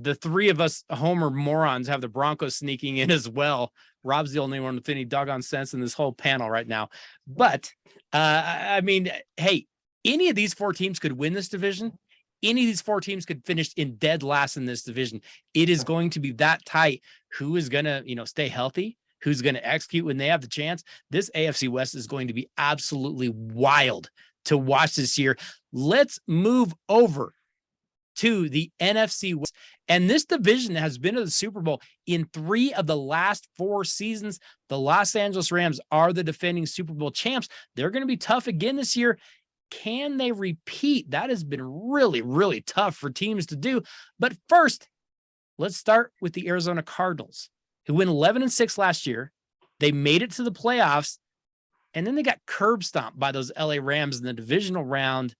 S1: The three of us Homer morons have the Broncos sneaking in as well. Rob's the only one with any doggone sense in this whole panel right now. But I mean, hey, any of these four teams could win this division. Any of these four teams could finish in dead last in this division. It is going to be that tight. Who is going to, stay healthy? Who's going to execute when they have the chance? This AFC West is going to be absolutely wild to watch this year. Let's move over to the NFC West. And this division has been to the Super Bowl in 3 of the last 4 seasons. The Los Angeles Rams are the defending Super Bowl champs. They're going to be tough again this year. Can they repeat? That has been really, really tough for teams to do. But first, let's start with the Arizona Cardinals, who went 11-6 last year. They made it to the playoffs, and then they got curb stomped by those LA Rams in the divisional round.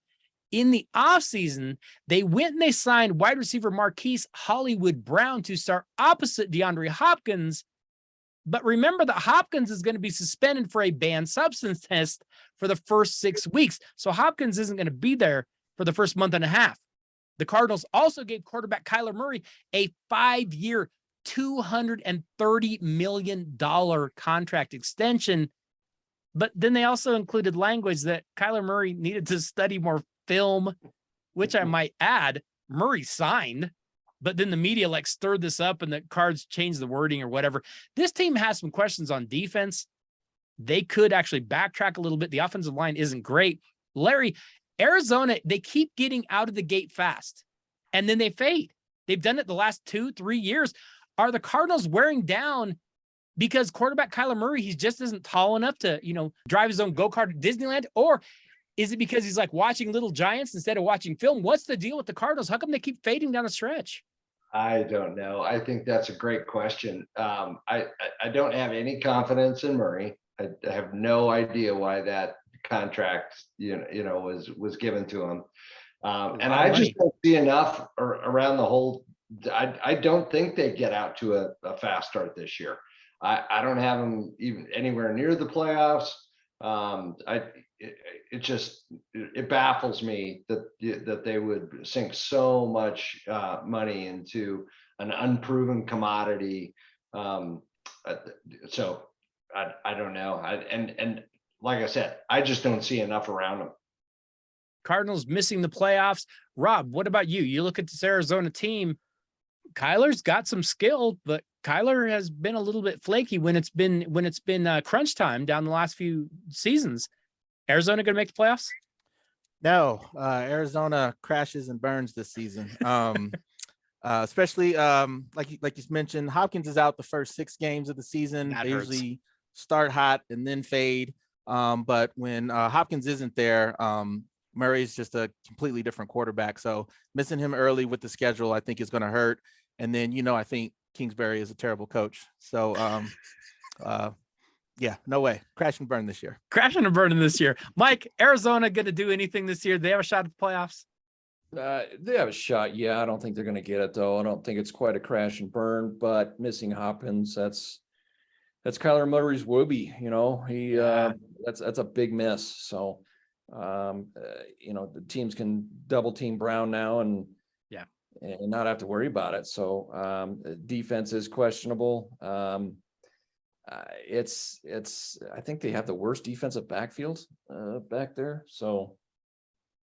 S1: In the offseason, they went and they signed wide receiver Marquise Hollywood Brown to start opposite DeAndre Hopkins. But remember that Hopkins is going to be suspended for a banned substance test for the first 6 weeks. So Hopkins isn't going to be there for the first month and a half. The Cardinals also gave quarterback Kyler Murray a 5-year, $230 million contract extension. But then they also included language that Kyler Murray needed to study more film, which I might add, Murray signed, but then the media stirred this up and the Cards changed the wording or whatever. This team has some questions on defense. They could actually backtrack a little bit. The offensive line isn't great. Larry, Arizona, they keep getting out of the gate fast and then they fade. They've done it the last 2-3 years. Are the Cardinals wearing down because quarterback Kyler Murray, he just isn't tall enough to, drive his own go-kart at Disneyland? Or is it because he's watching Little Giants instead of watching film? What's the deal with the Cardinals? How come they keep fading down the stretch?
S4: I don't know. I think that's a great question. I don't have any confidence in Murray. I have no idea why that contract, was given to him. And I just don't see enough around the whole. I don't think they get out to a fast start this year. I don't have them even anywhere near the playoffs. It baffles me that they would sink so much money into an unproven commodity. So I don't know. And like I said, I just don't see enough around them.
S1: Cardinals missing the playoffs. Rob, what about you? You look at this Arizona team. Kyler's got some skill, but Kyler has been a little bit flaky when it's been crunch time down the last few seasons. Arizona going to make the playoffs?
S2: No, Arizona crashes and burns this season. Especially like you mentioned, Hopkins is out the first 6 games of the season. They usually start hot and then fade. But when Hopkins isn't there, Murray's just a completely different quarterback. So missing him early with the schedule, I think is going to hurt. And then, I think Kingsbury is a terrible coach. So, yeah, no way. Crash and burn this year.
S1: Crashing and burning this year. Mike, Arizona going to do anything this year? They have a shot at the playoffs?
S3: They have a shot. Yeah, I don't think they're going to get it though. I don't think it's quite a crash and burn, but missing Hopkins, that's Kyler Murray's whoopee. That's a big miss. So, the teams can double team Brown now and not have to worry about it. So defense is questionable. It's I think they have the worst defensive backfield back there. So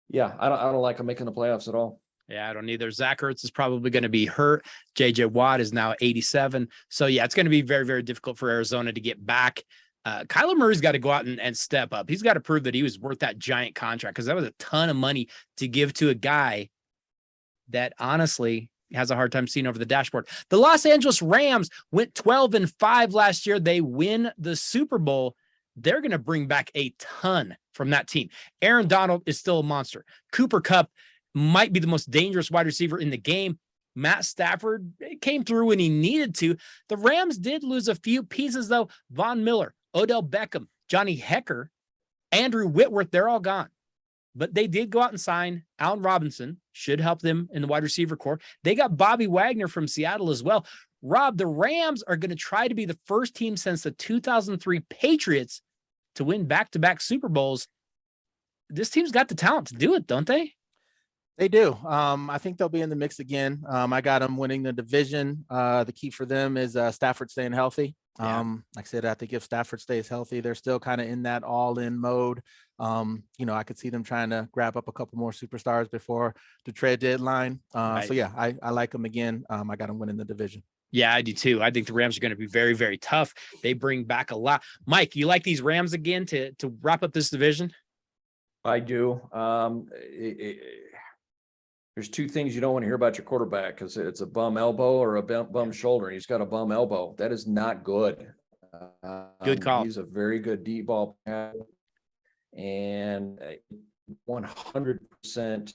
S3: yeah, I don't like them making the playoffs at all.
S1: Yeah, I don't either. Zach Ertz is probably going to be hurt. JJ Watt is now 87. So yeah, it's going to be very, very difficult for Arizona to get back. Kyler Murray's got to go out and step up. He's got to prove that he was worth that giant contract, because that was a ton of money to give to a guy that honestly has a hard time seeing over the dashboard. The Los Angeles Rams went 12-5 last year. They win the Super Bowl. they're going to bring back a ton from that team. Aaron Donald is still a monster. Cooper Kupp might be the most dangerous wide receiver in the game. Matt Stafford came through when he needed to. The Rams did lose a few pieces, though. Von Miller, Odell Beckham, Johnny Hecker, Andrew Whitworth, they're all gone. But they did go out and sign Allen Robinson, should help them in the wide receiver core. They got Bobby Wagner from Seattle as well. Rob, the Rams are going to try to be the first team since the 2003 Patriots to win back-to-back Super Bowls. This team's got the talent to do it, don't they?
S2: They do. I think they'll be in the mix again. I got them winning the division. The key for them is Stafford staying healthy.
S1: Yeah.
S2: Like I said, I think if Stafford stays healthy, they're still kind of in that all-in mode. I could see them trying to grab up a couple more superstars before the trade deadline.
S1: Right.
S2: So yeah, I like them again. I got them winning the division.
S1: Yeah, I do too. I think the Rams are going to be very, very tough. They bring back a lot. Mike, you like these Rams again to wrap up this division?
S3: I do. There's two things you don't want to hear about your quarterback, because it's a bum elbow or a bum shoulder. And he's got a bum elbow. That is not good.
S1: Good call.
S3: He's a very good deep ball player, and 100%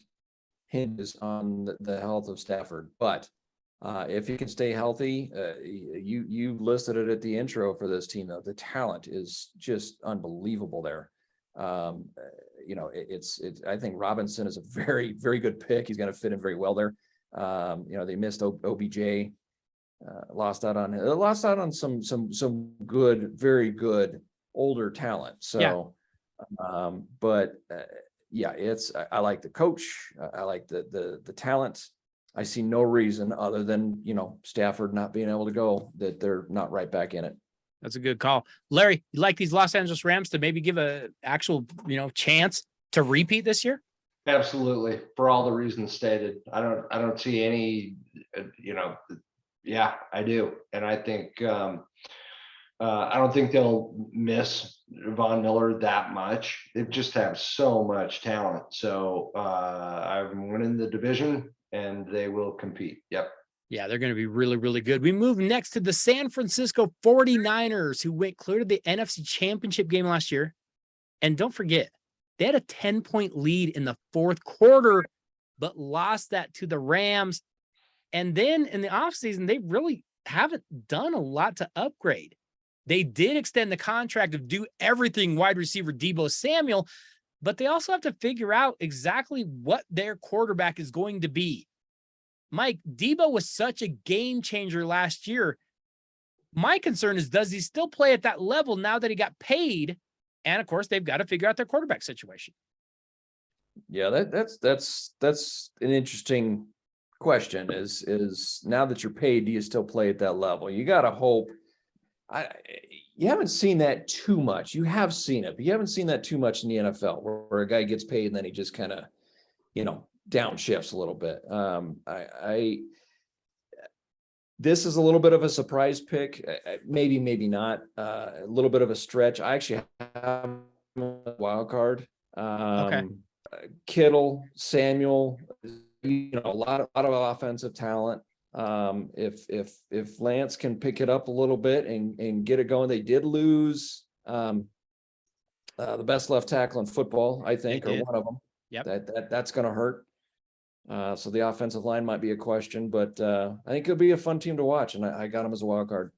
S3: hinges on the health of Stafford. But if he can stay healthy, you listed it at the intro for this team, though. The talent is just unbelievable there. I think Robinson is a very, very good pick. He's going to fit in very well there. They missed OBJ, lost out on some good, very good older talent. So, I like the coach. I like the talent. I see no reason other than, Stafford not being able to go, that they're not right back in it.
S1: That's a good call. Larry, you like these Los Angeles Rams to maybe give a actual, chance to repeat this year?
S4: Absolutely. For all the reasons stated. I don't see any, yeah, I do. And I think, I don't think they'll miss Von Miller that much. They just have so much talent. So I'm winning the division and they will compete. Yep.
S1: Yeah, they're going to be really, really good. We move next to the San Francisco 49ers, who went clear to the NFC Championship game last year. And don't forget, they had a 10-point lead in the fourth quarter, but lost that to the Rams. And then in the offseason, they really haven't done a lot to upgrade. They did extend the contract of do everything wide receiver Deebo Samuel, but they also have to figure out exactly what their quarterback is going to be. Mike, Deebo was such a game changer last year. My concern is, does he still play at that level now that he got paid? And of course, they've got to figure out their quarterback situation.
S3: Yeah, that's an interesting question. Is now that you're paid, do you still play at that level? You got to hope. You haven't seen that too much. You have seen it, but you haven't seen that too much in the NFL, where a guy gets paid and then he just kind of, downshifts a little bit. This is a little bit of a surprise pick, maybe not, a little bit of a stretch. I actually have a wild card.
S1: Okay.
S3: Kittle, Samuel, a lot of offensive talent. If Lance can pick it up a little bit and get it going, they did lose the best left tackle in football, I think, or one of them.
S1: Yep.
S3: That's going to hurt. So the offensive line might be a question, but I think it'll be a fun team to watch, and I got them as a wild card.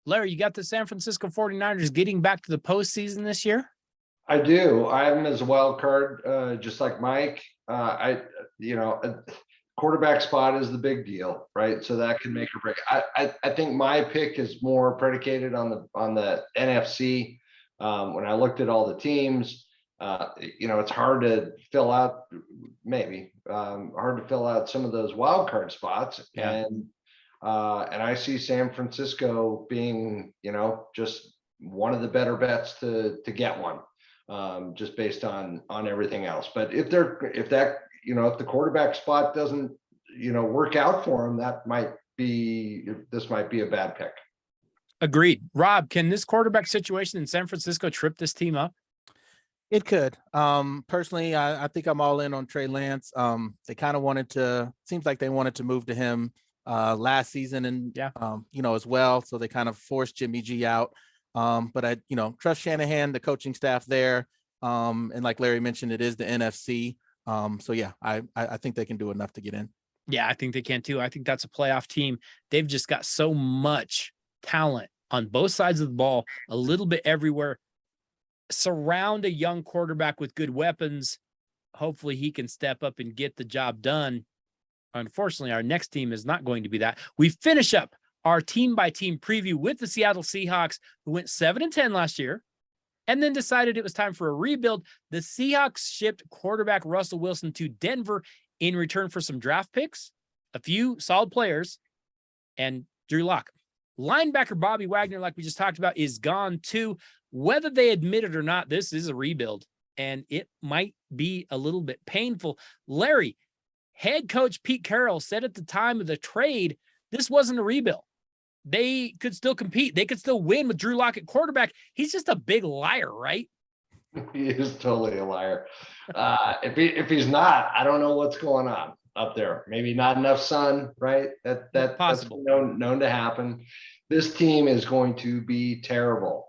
S1: Larry, you got the San Francisco 49ers getting back to the postseason this year?
S4: I do. I have them as a wild card, just like Mike. A quarterback spot is the big deal, right? So that can make or break. I think my pick is more predicated on the NFC. When I looked at all the teams, it's hard to fill out, hard to fill out some of those wild card spots.
S1: Yeah.
S4: And I see San Francisco being, just one of the better bets to get one, just based on everything else. But if the quarterback spot doesn't, work out for them, this might be a bad pick.
S1: Agreed. Rob, can this quarterback situation in San Francisco trip this team up?
S2: It could. Personally, I think I'm all in on Trey Lance. They kind of seems like they wanted to move to him last season and, as well. So they kind of forced Jimmy G out. But I, trust Shanahan, the coaching staff there. And like Larry mentioned, it is the NFC. So yeah, I think they can do enough to get in.
S1: Yeah, I think they can too. I think that's a playoff team. They've just got so much talent on both sides of the ball, a little bit everywhere. Surround a young quarterback with good weapons. Hopefully he can step up and get the job done. Unfortunately, our next team is not going to be that. We finish up our team by team preview with the Seattle Seahawks, who went 7-10 last year and then decided it was time for a rebuild. The Seahawks shipped quarterback Russell Wilson to Denver in return for some draft picks, a few solid players, and Drew Lock. Linebacker Bobby Wagner, like we just talked about, is gone too. Whether they admit it or not, this is a rebuild, and it might be a little bit painful. Larry, head coach Pete Carroll said at the time of the trade, this wasn't a rebuild. They could still compete. They could still win with Drew Lock at quarterback. He's just a big liar, right?
S4: He is totally a liar. If he's not, I don't know what's going on up there. Maybe not enough sun, right? That's
S1: possible.
S4: Known to happen. This team is going to be terrible.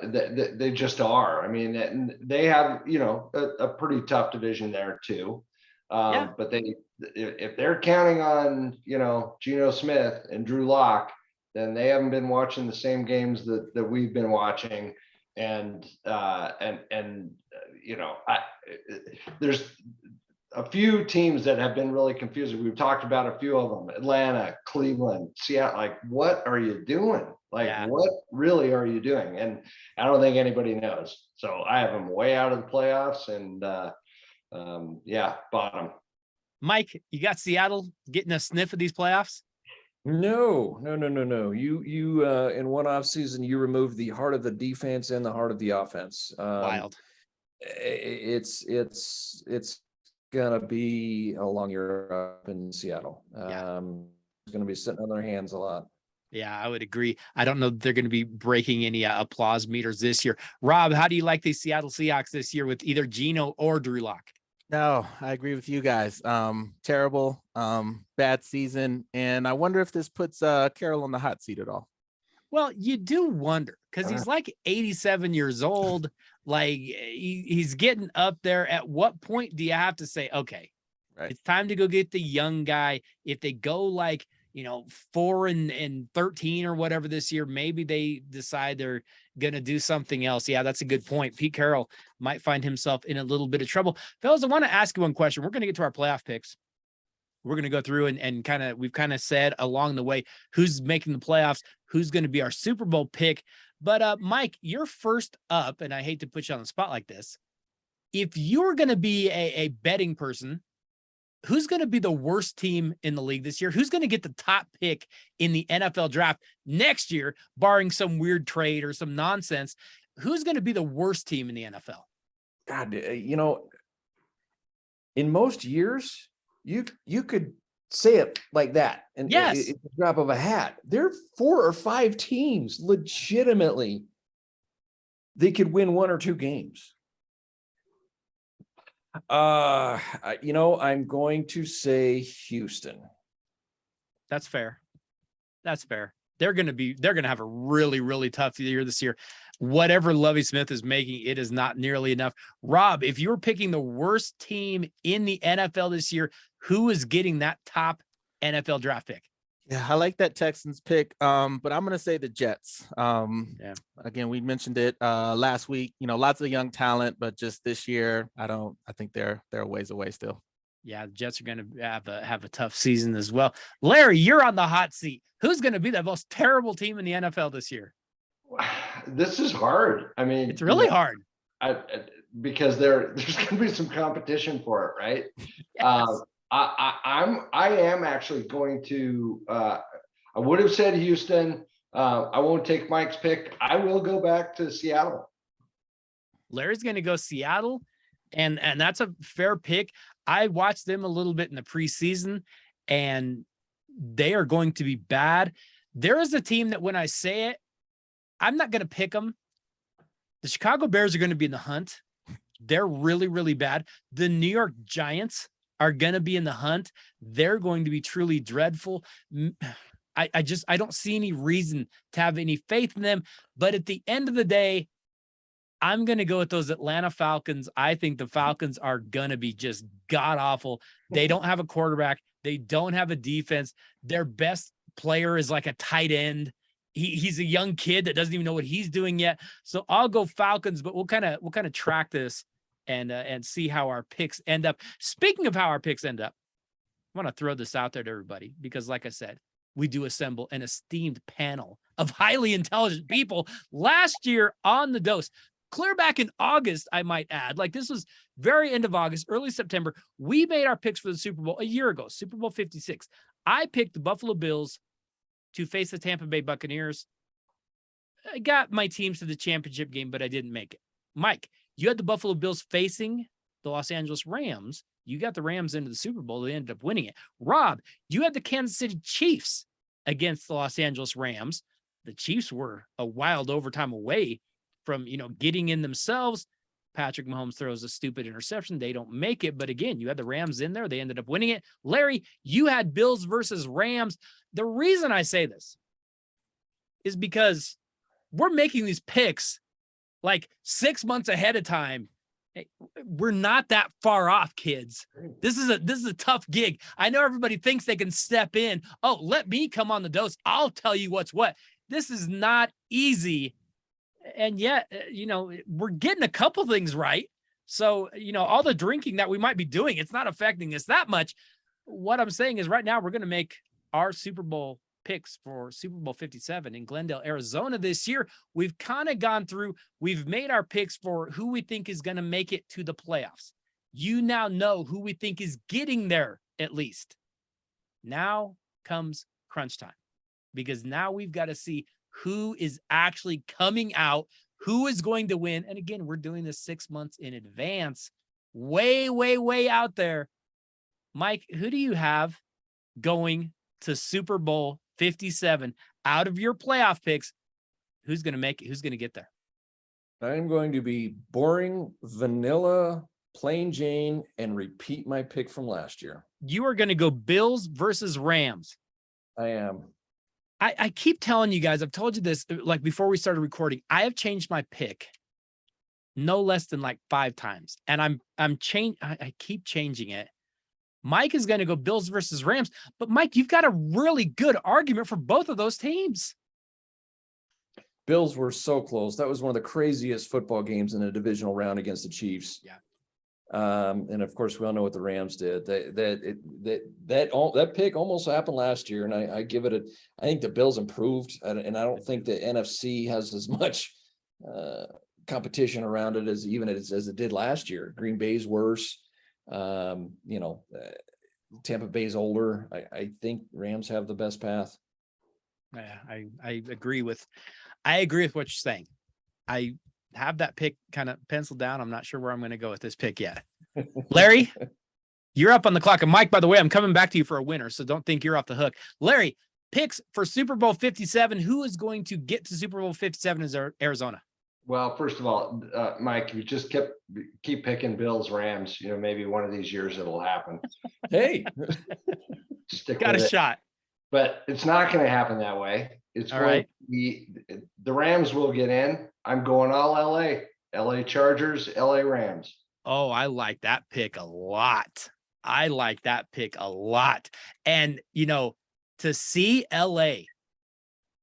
S4: They just are. I mean, they have, a pretty tough division there too. But if they're counting on, Geno Smith and Drew Lock, then they haven't been watching the same games that we've been watching. There's a few teams that have been really confusing. We've talked about a few of them: Atlanta, Cleveland, Seattle. Like, what are you doing? What really are you doing? And I don't think anybody knows. So I have them way out of the playoffs, and bottom.
S1: Mike, you got Seattle getting a sniff of these playoffs?
S3: No. You in one off season, you removed the heart of the defense and the heart of the offense.
S1: Wild.
S3: It's gonna be a long year up in Seattle. It's gonna be sitting on their hands a lot.
S1: Yeah, I would agree. I don't know that they're going to be breaking any applause meters this year. Rob, how do you like the Seattle Seahawks this year with either Geno or Drew Lock?
S2: No, I agree with you guys. Terrible, bad season. And I wonder if this puts Carroll on the hot seat at all.
S1: Well, you do wonder, because he's like 87 years old. Like he's getting up there. At what point do you have to say, okay, right, it's time to go get the young guy? If they go 4-13 or whatever this year, maybe they decide they're going to do something else. Yeah, that's a good point. Pete Carroll might find himself in a little bit of trouble. Fellas, I want to ask you one question. We're going to get to our playoff picks. We're going to go through and we've said along the way who's making the playoffs, who's going to be our Super Bowl pick. But Mike, you're first up, and I hate to put you on the spot like this. If you're going to be a betting person, who's going to be the worst team in the league this year? Who's going to get the top pick in the NFL draft next year, barring some weird trade or some nonsense? Who's going to be the worst team in the NFL?
S3: God, in most years, you could say it like that. And
S1: yes,
S3: it's a drop of a hat. There are 4 or 5 teams legitimately. They could win 1 or 2 games. I'm going to say Houston.
S1: That's fair. They're going to have a really, really tough year this year. Whatever Lovie Smith is making, it is not nearly enough. Rob, if you're picking the worst team in the NFL this year, who is getting that top NFL draft pick?
S2: Yeah, I like that Texans pick, but I'm going to say the Jets. Again, we mentioned it last week. Lots of young talent, but just this year, I think they're a ways away still.
S1: Yeah, the Jets are going to have a tough season as well. Larry, you're on the hot seat. Who's going to be the most terrible team in the NFL this year?
S4: This is hard. I mean,
S1: it's really hard.
S4: Because there's going to be some competition for it, right?
S1: Yes.
S4: I am actually going to. I would have said Houston. I won't take Mike's pick. I will go back to Seattle.
S1: Larry's going to go Seattle, and that's a fair pick. I watched them a little bit in the preseason, and they are going to be bad. There is a team that when I say it, I'm not going to pick them. The Chicago Bears are going to be in the hunt. They're really, really bad. The New York Giants are going to be in the hunt. They're going to be truly dreadful. I don't see any reason to have any faith in them. But at the end of the day, I'm going to go with those Atlanta Falcons. I think the Falcons are going to be just god awful. They don't have a quarterback. They don't have a defense. Their best player is like a tight end. He's a young kid that doesn't even know what he's doing yet. So I'll go Falcons, but we'll kind of track this and see how our picks end up. Speaking of how our picks end up, I want to throw this out there to everybody because, like I said, we do assemble an esteemed panel of highly intelligent people. Last year on the Dose, clear back in August, I might add, like this was very end of August, early September, we made our picks for the Super Bowl a year ago, Super Bowl 56. I picked the Buffalo Bills to face the Tampa Bay Buccaneers. I got my teams to the championship game, but I didn't make it. Mike, you had the Buffalo Bills facing the Los Angeles Rams. You got the Rams into the Super Bowl. They ended up winning it. Rob, you had the Kansas City Chiefs against the Los Angeles Rams. The Chiefs were a wild overtime away from, getting in themselves. Patrick Mahomes throws a stupid interception. They don't make it. But again, you had the Rams in there. They ended up winning it. Larry, you had Bills versus Rams. The reason I say this is because we're making these picks like 6 months ahead of time. We're not that far off, kids. This is a tough gig. I know everybody thinks they can step in. Oh, let me come on the Dose. I'll tell you what's what. This is not easy. And yet, we're getting a couple things right. So, all the drinking that we might be doing, it's not affecting us that much. What I'm saying is right now we're going to make our Super Bowl picks for Super Bowl 57 in Glendale, Arizona this year. We've kind of gone through, we've made our picks for who we think is going to make it to the playoffs. You now know who we think is getting there at least. Now comes crunch time because now we've got to see who is actually coming out, who is going to win. And again, we're doing this 6 months in advance, way, way, way out there. Mike, who do you have going to Super Bowl 57 out of your playoff picks? Who's going to make it? Who's going to get there?
S3: I'm going to be boring, vanilla, plain Jane, and repeat my pick from last year.
S1: You are going to go Bills versus Rams.
S3: I am.
S1: I keep telling you guys, I've told you this, like before we started recording, I have changed my pick no less than like 5 times. And I keep changing it. Mike is going to go Bills versus Rams, but Mike, you've got a really good argument for both of those teams.
S3: Bills were so close. That was one of the craziest football games in a divisional round against the Chiefs.
S1: Yeah.
S3: And of course, we all know what the Rams did. That pick almost happened last year, and I give it I think the Bills improved, and I don't think the NFC has as much competition around it as it did last year. Green Bay's worse. Tampa Bay's older. I think Rams have the best path.
S1: Yeah, I agree with what you're saying. I have that pick kind of penciled down. I'm not sure where I'm going to go with this pick yet. Larry, you're up on the clock. And Mike, by the way, I'm coming back to you for a winner, so don't think you're off the hook. Larry, picks for Super Bowl 57. Who is going to get to Super Bowl 57 is Arizona?
S4: Well, first of all, Mike, you just keep picking Bills, Rams. Maybe one of these years it'll happen.
S3: Hey,
S1: got a shot.
S4: But it's not going to happen that way. It's
S1: all right.
S4: The Rams will get in. I'm going all LA Chargers, LA Rams.
S1: Oh, I like that pick a lot. And, to see LA,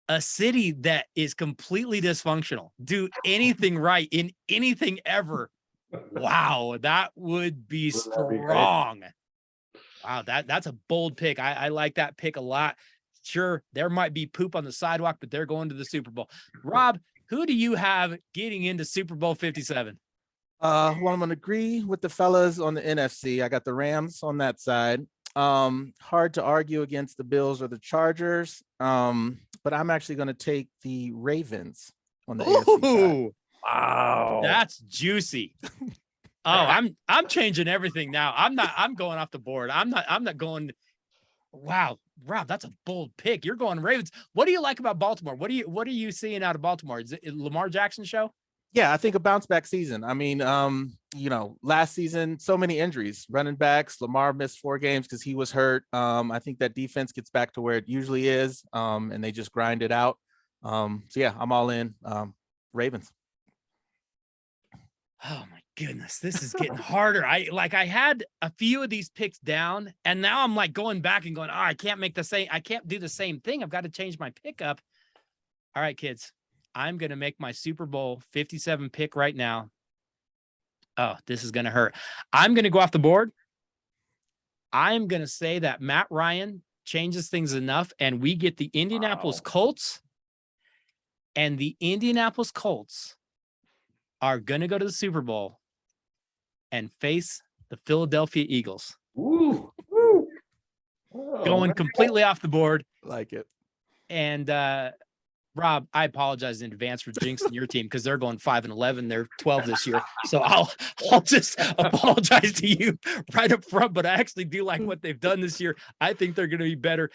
S1: a city that is completely dysfunctional, do anything right in anything ever. Wow, that would be strong. Wow, that's a bold pick. I like that pick a lot. Sure, there might be poop on the sidewalk, but they're going to the Super Bowl. Rob, who do you have getting into Super Bowl 57?
S2: Well, I'm going to agree with the fellas on the NFC. I got the Rams on that side. Hard to argue against the Bills or the Chargers, but I'm actually going to take the Ravens on the AFC side.
S3: wow,
S1: that's juicy. Oh, I'm changing everything now. I'm going off the board. I'm not going. Wow, Rob, that's a bold pick. You're going Ravens. What do you like about Baltimore? What are you seeing out of Baltimore? Is it Lamar Jackson show?
S2: Yeah, I think a bounce back season. I mean, last season, so many injuries, running backs. Lamar missed 4 games because he was hurt. I think that defense gets back to where it usually is, and they just grind it out. So yeah, I'm all in. Ravens.
S1: Oh my goodness, this is getting harder. I had a few of these picks down, and now I'm like going back and going, I can't do the same thing. I've got to change my pickup. All right, kids, I'm going to make my Super Bowl 57 pick right now. Oh, this is going to hurt. I'm going to go off the board. I'm going to say that Matt Ryan changes things enough, and we get the Indianapolis Colts, and the Indianapolis Colts are going to go to the Super Bowl and face the Philadelphia Eagles.
S4: Ooh. Ooh. Oh,
S1: Going completely off the board.
S2: Like it.
S1: And Rob, I apologize in advance for jinxing your team because they're going 5-11. They're 12 this year. So I'll just apologize to you right up front, but I actually do like what they've done this year. I think they're going to be better.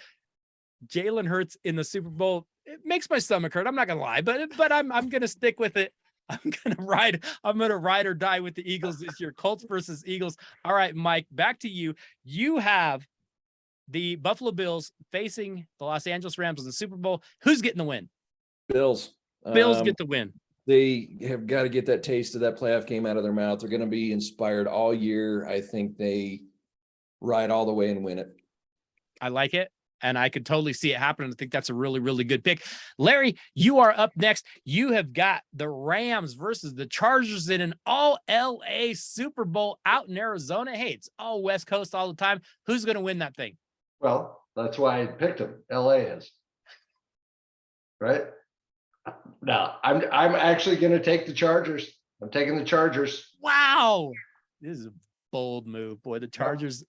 S1: Jalen Hurts in the Super Bowl, it makes my stomach hurt. I'm not going to lie, but I'm going to stick with it. I'm going to ride or die with the Eagles this year. Colts versus Eagles. All right, Mike, back to you. You have the Buffalo Bills facing the Los Angeles Rams in the Super Bowl. Who's getting the win?
S3: Bills.
S1: Bills get the win.
S3: They have got to get that taste of that playoff game out of their mouth. They're going to be inspired all year. I think they ride all the way and win it.
S1: I like it. And I could totally see it happening. I think that's a really, really good pick. Larry, you are up next. You have got the Rams versus the Chargers in an all LA Super Bowl out in Arizona. Hey, it's all West Coast all the time. Who's going to win that thing?
S4: Well, that's why I picked them. LA is. Right? No, I'm actually going to take the Chargers. I'm taking the Chargers.
S1: Wow. This is a bold move. Boy, the Chargers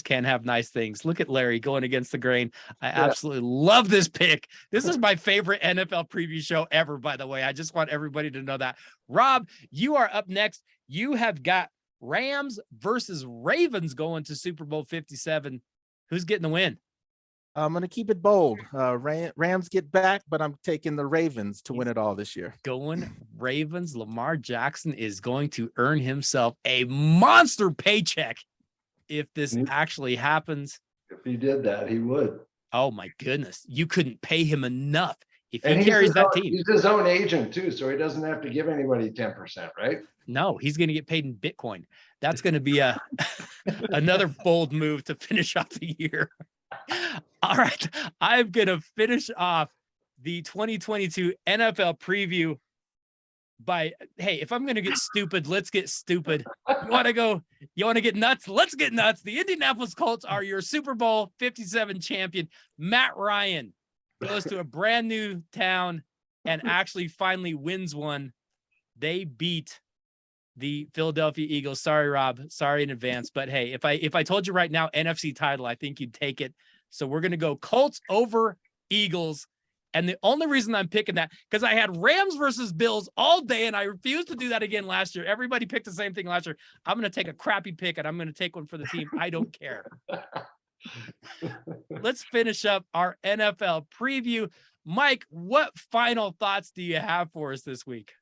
S1: can't have nice things. Look at Larry going against the grain. I absolutely love this pick. This is my favorite NFL preview show ever, by the way. I just want everybody to know that. Rob, you are up next. You have got Rams versus Ravens going to Super Bowl 57. Who's getting the win?
S2: I'm going to keep it bold. Rams get back, but I'm taking the Ravens to win it all this year.
S1: Going Ravens. Lamar Jackson is going to earn himself a monster paycheck if this actually happens.
S4: If he did that, he would.
S1: Oh my goodness. You couldn't pay him enough if he carries that team.
S4: He's his own agent too, so he doesn't have to give anybody 10%, right?
S1: No, he's going to get paid in Bitcoin. That's going to be another bold move to finish off the year. All right. I'm going to finish off the 2022 NFL preview by, hey, if I'm going to get stupid, let's get stupid. You want to get nuts? Let's get nuts. The Indianapolis Colts are your Super Bowl 57 champion. Matt Ryan goes to a brand new town and actually finally wins one. They beat the Philadelphia Eagles. Sorry, Rob. Sorry in advance. But hey, if I told you right now, NFC title, I think you'd take it. So we're going to go Colts over Eagles. And the only reason I'm picking that, because I had Rams versus Bills all day, and I refused to do that again last year. Everybody picked the same thing last year. I'm going to take a crappy pick, and I'm going to take one for the team. I don't care. Let's finish up our NFL preview. Mike, what final thoughts do you have for us this week?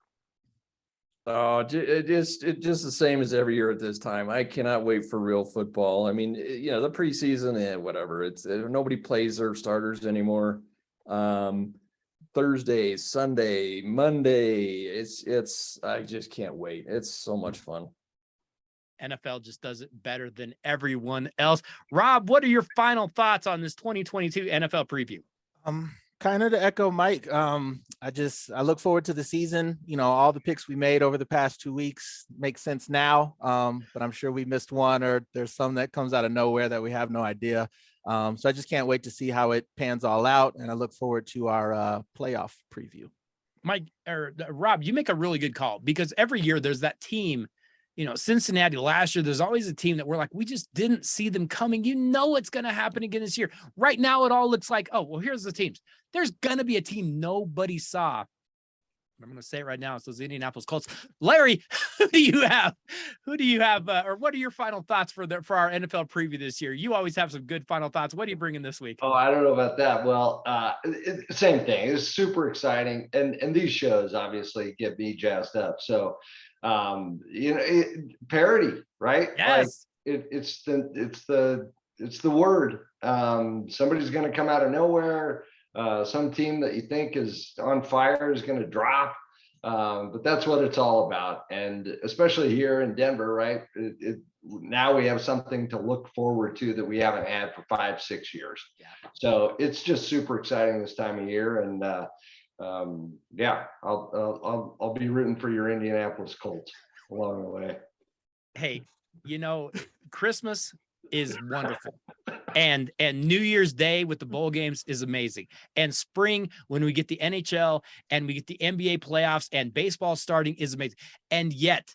S3: Oh, it's just the same as every year at this time. I cannot wait for real football. I mean, the preseason, whatever. It's nobody plays their starters anymore. Thursday, Sunday, Monday. It's I just can't wait. It's so much fun.
S1: NFL just does it better than everyone else. Rob, what are your final thoughts on this 2022 NFL preview?
S2: Kind of to echo Mike. I look forward to the season. All the picks we made over the past 2 weeks make sense now. But I'm sure we missed one, or there's some that comes out of nowhere that we have no idea. So I just can't wait to see how it pans all out. And I look forward to our playoff preview.
S1: Mike or Rob, you make a really good call, because every year there's that team, Cincinnati last year, there's always a team that we're like, we just didn't see them coming. It's going to happen again this year. Right now, it all looks like, oh, well, here's the teams. There's going to be a team nobody saw I'm going to say it right now. It's those Indianapolis Colts. Larry, who do you have? Or what are your final thoughts for our NFL preview this year? You always have some good final thoughts. What are you bringing this week?
S4: Oh, I don't know about that. Well, same thing. It's super exciting, and these shows obviously get me jazzed up. So, parody, right?
S1: Yes.
S4: Like it's the word. Somebody's going to come out of nowhere. Some team that you think is on fire is going to drop. But that's what it's all about. And especially here in Denver, right? Now we have something to look forward to that we haven't had for 5-6 years.
S1: Yeah.
S4: So it's just super exciting this time of year. And I'll be rooting for your Indianapolis Colts along the way.
S1: Hey, Christmas is wonderful. And New Year's Day with the bowl games is amazing. And spring, when we get the NHL and we get the NBA playoffs and baseball starting, is amazing. And yet,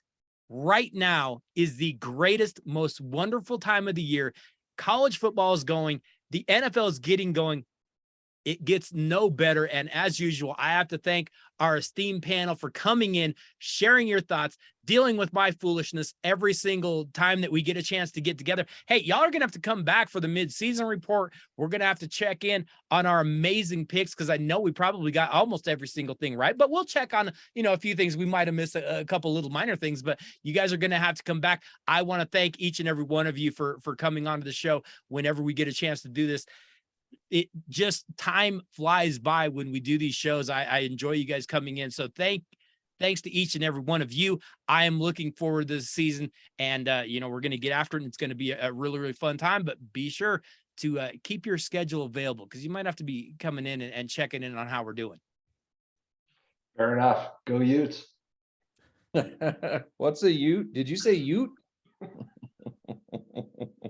S1: right now is the greatest, most wonderful time of the year. College football is going. The NFL is getting going. It gets no better. And as usual, I have to thank our esteemed panel for coming in, sharing your thoughts, dealing with my foolishness every single time that we get a chance to get together. Hey, y'all are going to have to come back for the mid-season report. We're going to have to check in on our amazing picks, because I know we probably got almost every single thing right, but we'll check on, a few things. We might've missed a couple little minor things, but you guys are going to have to come back. I want to thank each and every one of you for coming onto the show whenever we get a chance to do this. It just, time flies by when we do these shows. I enjoy you guys coming in. So thanks to each and every one of you. I am looking forward to this season, and we're going to get after it, and it's going to be a really, really fun time. But be sure to keep your schedule available, because you might have to be coming in and checking in on how we're doing.
S4: Fair enough. Go Utes.
S3: What's a Ute? Did you say Ute?